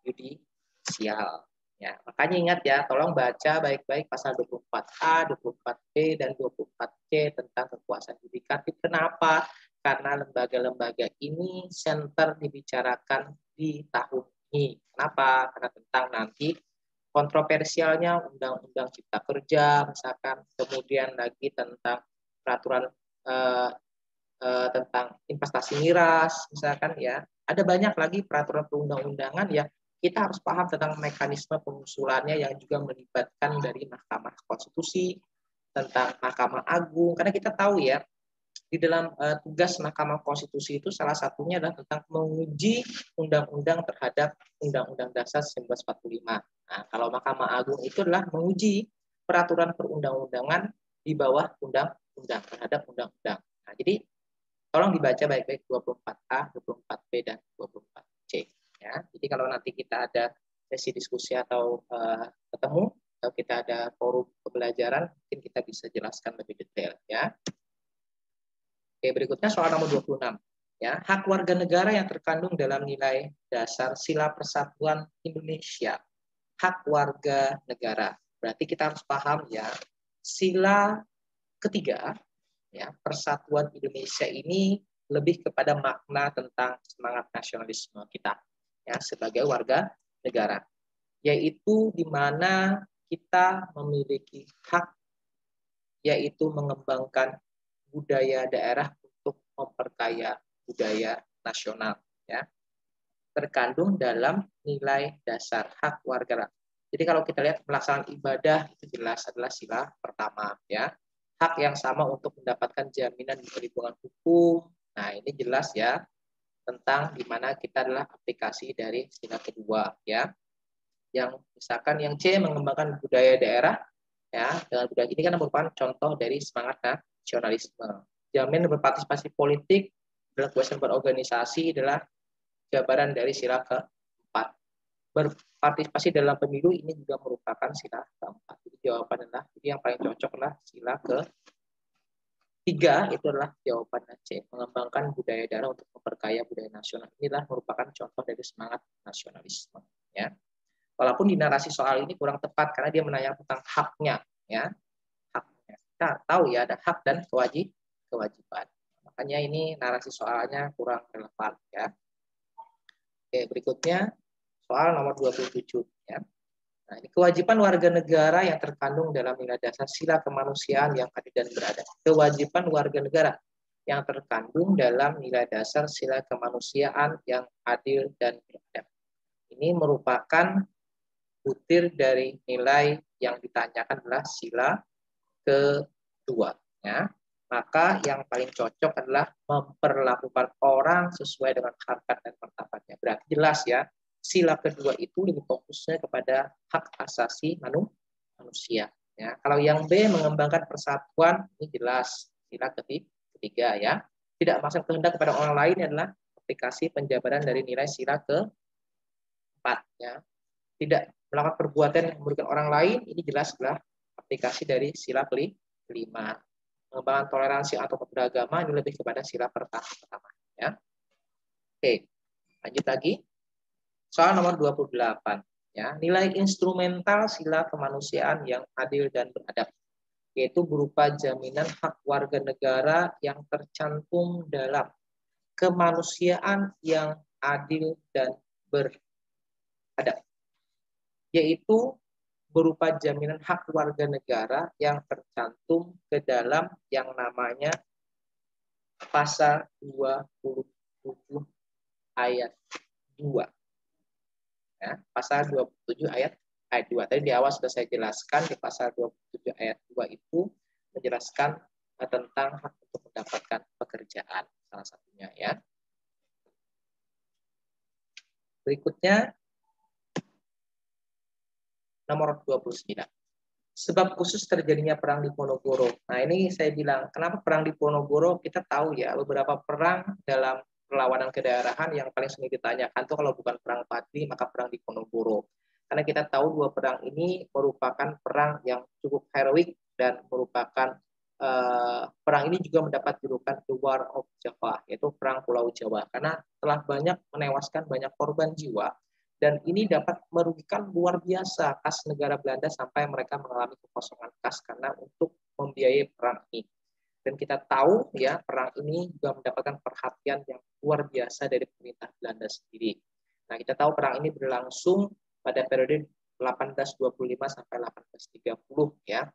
Yudisial. Ya, makanya ingat ya, tolong baca baik-baik pasal 24A, 24B, dan 24C tentang kekuasaan yudikatif. Kenapa? Karena lembaga-lembaga ini center dibicarakan di tahun ini. Kenapa? Karena tentang nanti kontroversialnya Undang-Undang Cipta Kerja, misalkan, kemudian lagi tentang peraturan tentang investasi miras, misalkan ya. Ada banyak lagi peraturan perundang-undangan yang kita harus paham tentang mekanisme pengusulannya yang juga melibatkan dari Mahkamah Konstitusi, tentang Mahkamah Agung, karena kita tahu ya, di dalam tugas Mahkamah Konstitusi itu salah satunya adalah tentang menguji undang-undang terhadap Undang-Undang Dasar 1945. Nah, kalau Mahkamah Agung itu adalah menguji peraturan perundang-undangan di bawah undang-undang terhadap undang-undang. Nah, jadi tolong dibaca baik-baik 24A, 24B, dan 24C. Ya, jadi kalau nanti kita ada sesi diskusi atau ketemu, atau kita ada forum pembelajaran, mungkin kita bisa jelaskan lebih detail. Ya. Oke, berikutnya soal nomor 26. Ya, hak warga negara yang terkandung dalam nilai dasar Sila Persatuan Indonesia. Hak warga negara. Berarti kita harus paham ya, sila ketiga, ya, Persatuan Indonesia ini lebih kepada makna tentang semangat nasionalisme kita ya sebagai warga negara, yaitu di mana kita memiliki hak yaitu mengembangkan budaya daerah untuk memperkaya budaya nasional ya, terkandung dalam nilai dasar hak warga. Jadi kalau kita lihat pelaksanaan ibadah itu jelas adalah sila pertama ya. Hak yang sama untuk mendapatkan jaminan di perlindungan hukum. Nah, ini jelas ya tentang di mana kita adalah aplikasi dari sila kedua ya. Yang misalkan yang C mengembangkan budaya daerah ya, dengan budaya ini kan merupakan contoh dari semangat nasionalisme. Jamin berpartisipasi politik dalam kebebasan berorganisasi adalah jabaran dari sila keempat. Berpartisipasi dalam pemilu ini juga merupakan sila keempat. Jadi jawaban adalah, jadi yang paling cocok adalah sila ketiga, itu adalah jawaban C, mengembangkan budaya daerah untuk memperkaya budaya nasional. Inilah merupakan contoh dari semangat nasionalisme. Ya. Walaupun di narasi soal ini kurang tepat karena dia menanyakan tentang haknya, ya, haknya. Kita tahu ya ada hak dan kewajiban. Makanya ini narasi soalnya kurang relevan, ya. Oke, berikutnya soal nomor 27 ya. Nah, ini kewajiban warga negara yang terkandung dalam nilai dasar sila kemanusiaan yang adil dan beradab. Kewajiban warga negara yang terkandung dalam nilai dasar sila kemanusiaan yang adil dan beradab. Ini merupakan butir dari nilai yang ditanyakan adalah sila kedua ya. Maka yang paling cocok adalah memperlakukan orang sesuai dengan harkat dan martabatnya. Berarti jelas ya, sila kedua itu lebih fokusnya kepada hak asasi manusia. Ya, kalau yang B mengembangkan persatuan, ini jelas sila ketiga ya. Tidak memaksakan kehendak kepada orang lain adalah aplikasi penjabaran dari nilai sila 4 ya. Tidak melakukan perbuatan yang merugikan orang lain, ini jelaslah aplikasi dari sila kelima. Pengembangan toleransi atau beragama ini lebih kepada sila pertama ya. Oke, lanjut lagi. Soal nomor 28 ya. Nilai instrumental sila kemanusiaan yang adil dan beradab, yaitu berupa jaminan hak warga negara yang tercantum dalam kemanusiaan yang adil dan beradab, yaitu berupa jaminan hak warga negara yang tercantum ke dalam yang namanya pasal 27 ayat 2. Ya, pasal 27 ayat 2. Tadi di awal sudah saya jelaskan, di pasal 27 ayat 2 itu menjelaskan tentang hak untuk mendapatkan pekerjaan salah satunya ya. Berikutnya nomor 29. Sebab khusus terjadinya perang di Ponorogo. Nah, ini saya bilang, kenapa perang di Ponorogo? Kita tahu ya, beberapa perang dalam perlawanan kedaerahan yang paling sering ditanyakan itu kalau bukan perang Padri, maka perang di Ponorogo. Karena kita tahu dua perang ini merupakan perang yang cukup heroik dan merupakan perang ini juga mendapat julukan The War of Java, yaitu perang Pulau Jawa. Karena telah banyak menewaskan banyak korban jiwa, dan ini dapat merugikan luar biasa kas negara Belanda sampai mereka mengalami kekosongan kas karena untuk membiayai perang ini. Dan kita tahu ya, perang ini juga mendapatkan perhatian yang luar biasa dari pemerintah Belanda sendiri. Nah, kita tahu perang ini berlangsung pada periode 1825 sampai 1830 ya.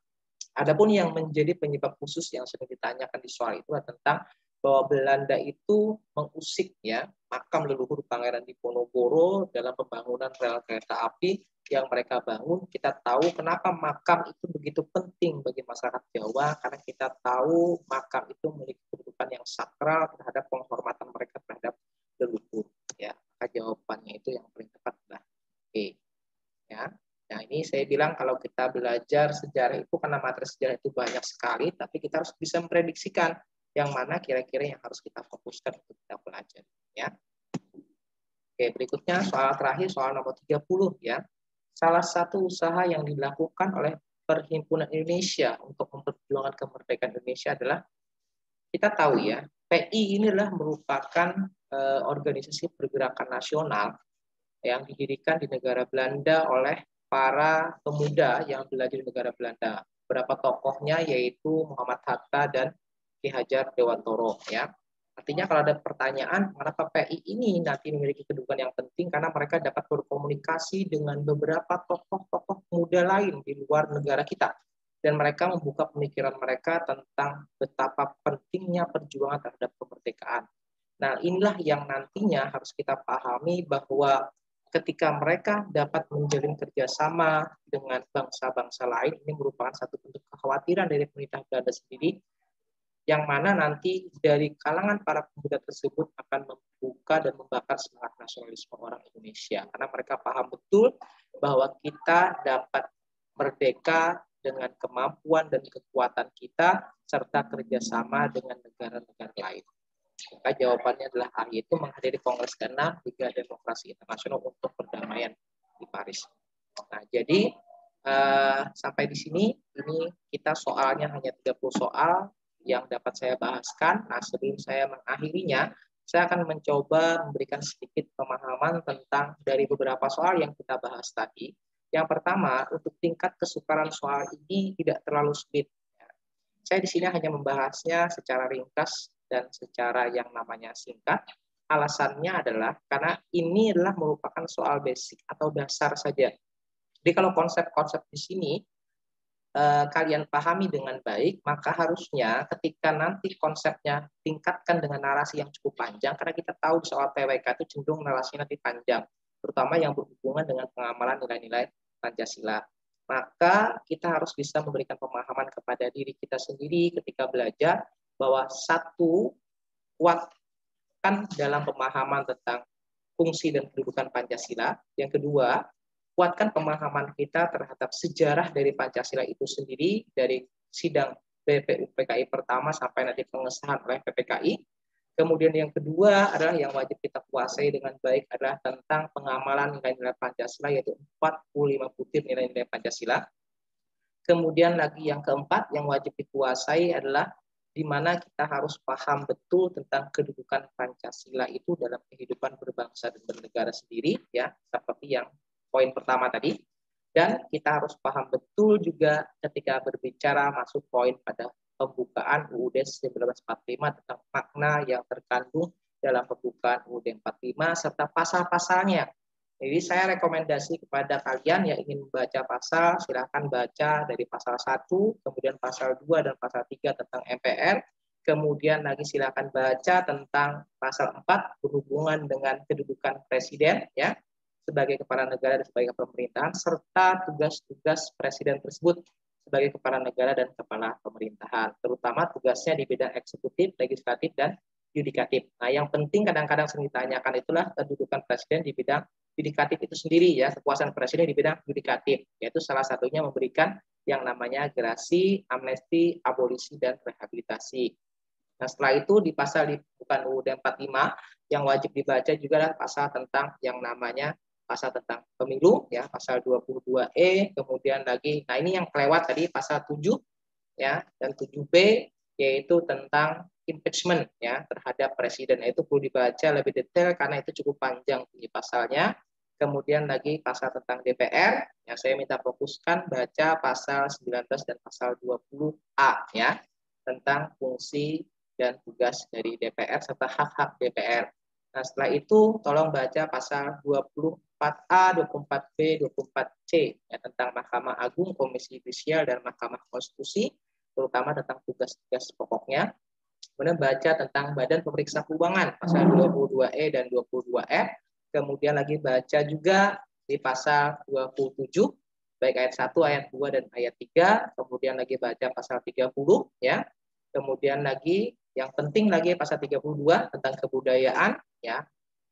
Adapun yang menjadi penyebab khusus yang sering ditanyakan di soal itu adalah tentang bahwa Belanda itu mengusik ya makam leluhur Pangeran Diponegoro dalam pembangunan rel kereta api yang mereka bangun. Kita tahu kenapa makam itu begitu penting bagi masyarakat Jawa, karena kita tahu makam itu memiliki kedudukan yang sakral terhadap penghormatan mereka terhadap leluhur. Ya, maka jawabannya itu yang paling tepat adalah E. Ya. Nah, ini saya bilang kalau kita belajar sejarah itu, karena materi sejarah itu banyak sekali, tapi kita harus bisa memprediksikan yang mana kira-kira yang harus kita fokuskan untuk kita pelajari. Ya. Oke, berikutnya soal terakhir, soal nomor 30 ya. Salah satu usaha yang dilakukan oleh Perhimpunan Indonesia untuk memperjuangkan kemerdekaan Indonesia adalah, kita tahu ya, PI ini adalah merupakan organisasi pergerakan nasional yang didirikan di negara Belanda oleh para pemuda yang belajar di negara Belanda. Beberapa tokohnya yaitu Muhammad Hatta dan Ki Hajar Dewantoro ya. Artinya kalau ada pertanyaan mengapa PI ini nanti memiliki kedudukan yang penting, karena mereka dapat berkomunikasi dengan beberapa tokoh-tokoh muda lain di luar negara kita, dan mereka membuka pemikiran mereka tentang betapa pentingnya perjuangan terhadap kemerdekaan. Nah, inilah yang nantinya harus kita pahami bahwa ketika mereka dapat menjalin kerjasama dengan bangsa-bangsa lain, ini merupakan satu bentuk kekhawatiran dari pemerintah Belanda sendiri, yang mana nanti dari kalangan para pemuda tersebut akan membuka dan membakar semangat nasionalisme orang Indonesia. Karena mereka paham betul bahwa kita dapat merdeka dengan kemampuan dan kekuatan kita, serta kerjasama dengan negara-negara lain. Maka jawabannya adalah A, yaitu menghadiri Kongres ke-6 Liga Demokrasi Internasional untuk Perdamaian di Paris. Nah, jadi sampai di sini ini kita soalnya hanya 30 soal yang dapat saya bahaskan. Nah, sebelum saya mengakhirinya, saya akan mencoba memberikan sedikit pemahaman tentang dari beberapa soal yang kita bahas tadi. Yang pertama, untuk tingkat kesukaran soal ini tidak terlalu sulit. Saya di sini hanya membahasnya secara ringkas dan secara yang namanya singkat. Alasannya adalah karena ini adalah merupakan soal basic atau dasar saja. Jadi kalau konsep-konsep di sini kalian pahami dengan baik, maka harusnya ketika nanti konsepnya tingkatkan dengan narasi yang cukup panjang, karena kita tahu di soal PWK itu cenderung narasinya nanti panjang, terutama yang berhubungan dengan pengamalan nilai-nilai Pancasila. Maka kita harus bisa memberikan pemahaman kepada diri kita sendiri ketika belajar bahwa satu, kuatkan dalam pemahaman tentang fungsi dan kedudukan Pancasila. Yang kedua, kuatkan pemahaman kita terhadap sejarah dari Pancasila itu sendiri, dari sidang BPUPKI pertama sampai nanti pengesahan oleh PPKI. Kemudian yang kedua adalah yang wajib kita kuasai dengan baik adalah tentang pengamalan nilai-nilai Pancasila, yaitu 45 butir nilai-nilai Pancasila. Kemudian lagi yang keempat yang wajib dikuasai adalah di mana kita harus paham betul tentang kedudukan Pancasila itu dalam kehidupan berbangsa dan bernegara sendiri, ya, seperti yang poin pertama tadi. Dan kita harus paham betul juga ketika berbicara masuk poin pada pembukaan UUD 1945 tentang makna yang terkandung dalam pembukaan UUD 45 serta pasal-pasalnya. Jadi saya rekomendasi kepada kalian yang ingin membaca pasal, silakan baca dari pasal 1, kemudian pasal 2 dan pasal 3 tentang MPR, kemudian lagi silakan baca tentang pasal 4 berhubungan dengan kedudukan presiden, ya, sebagai kepala negara dan sebagai pemerintahan, serta tugas-tugas presiden tersebut sebagai kepala negara dan kepala pemerintahan, terutama tugasnya di bidang eksekutif, legislatif, dan yudikatif. Nah, yang penting kadang-kadang sering ditanyakan itulah kedudukan presiden di bidang yudikatif itu sendiri, ya, kekuasaan presiden di bidang yudikatif, yaitu salah satunya memberikan yang namanya gerasi, amnesti, abolisi, dan rehabilitasi. Nah, setelah itu di pasal bukan UUD 45 yang wajib dibaca juga adalah pasal tentang yang namanya pasal tentang pemilu, ya, pasal 22E, kemudian lagi, nah ini yang kelewat tadi pasal 7, ya, dan 7B yaitu tentang impeachment, ya, terhadap presiden. Itu perlu dibaca lebih detail karena itu cukup panjang di pasalnya. Kemudian lagi pasal tentang DPR, ya, saya minta fokuskan baca pasal 19 dan pasal 20A, ya, tentang fungsi dan tugas dari DPR serta hak-hak DPR. Nah, setelah itu tolong baca pasal 24A, 24B, 24C, ya, tentang Mahkamah Agung, Komisi Yudisial, dan Mahkamah Konstitusi, terutama tentang tugas-tugas pokoknya. Kemudian baca tentang Badan Pemeriksa Keuangan, pasal 22E dan 22F. Kemudian lagi baca juga di pasal 27, baik ayat 1, ayat 2, dan ayat 3. Kemudian lagi baca pasal 30, ya. Kemudian lagi yang penting lagi pasal 32 tentang kebudayaan, ya.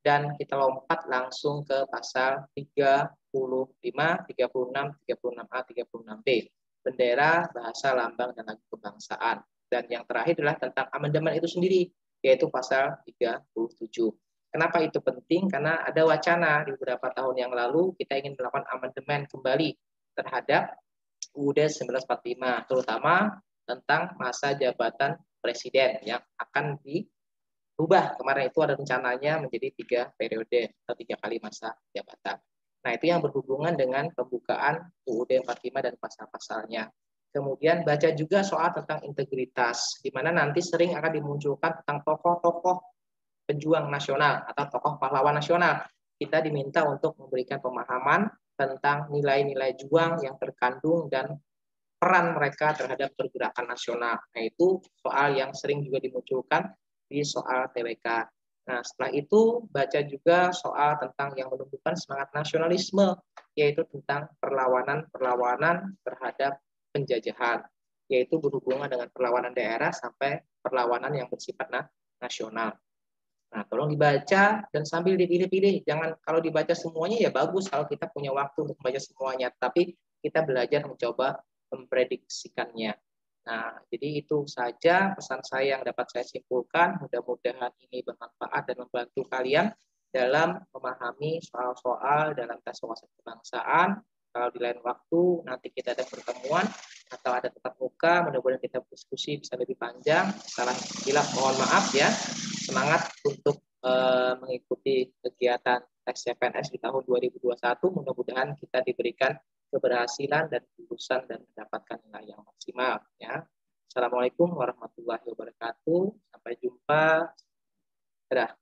Dan kita lompat langsung ke pasal 35, 36, 36A, 36B. Bendera, bahasa, lambang, dan lagu kebangsaan. Dan yang terakhir adalah tentang amandemen itu sendiri, yaitu pasal 37. Kenapa itu penting? Karena ada wacana di beberapa tahun yang lalu kita ingin melakukan amandemen kembali terhadap UUD 1945, terutama tentang masa jabatan presiden yang akan dirubah. Kemarin itu ada rencananya menjadi 3 periode atau 3 kali masa jabatan. Nah, itu yang berhubungan dengan pembukaan UUD 45 dan pasal-pasalnya. Kemudian baca juga soal tentang integritas, di mana nanti sering akan dimunculkan tentang tokoh-tokoh pejuang nasional atau tokoh pahlawan nasional. Kita diminta untuk memberikan pemahaman tentang nilai-nilai juang yang terkandung dan peran mereka terhadap pergerakan nasional. Nah, itu soal yang sering juga dimunculkan di soal TWK. Nah, setelah itu baca juga soal tentang yang menumbuhkan semangat nasionalisme, yaitu tentang perlawanan-perlawanan terhadap penjajahan, yaitu berhubungan dengan perlawanan daerah sampai perlawanan yang bersifat nasional. Nah, tolong dibaca dan sambil dipilih-pilih. Jangan kalau dibaca semuanya ya bagus kalau kita punya waktu untuk membaca semuanya, tapi kita belajar mencoba memprediksikannya. Nah, jadi itu saja pesan saya yang dapat saya simpulkan. Mudah-mudahan ini bermanfaat dan membantu kalian dalam memahami soal-soal dalam tes wawasan kebangsaan. Kalau di lain waktu nanti kita ada pertemuan atau ada tatap muka, mudah-mudahan kita berdiskusi bisa lebih panjang. Salah hilaf mohon maaf ya. Semangat untuk mengikuti kegiatan tes CPNS di tahun 2021. Mudah-mudahan kita diberikan keberhasilan dan lulusan dan mendapatkan nilai yang maksimal, ya. Assalamualaikum warahmatullahi wabarakatuh. Sampai jumpa. Dadah.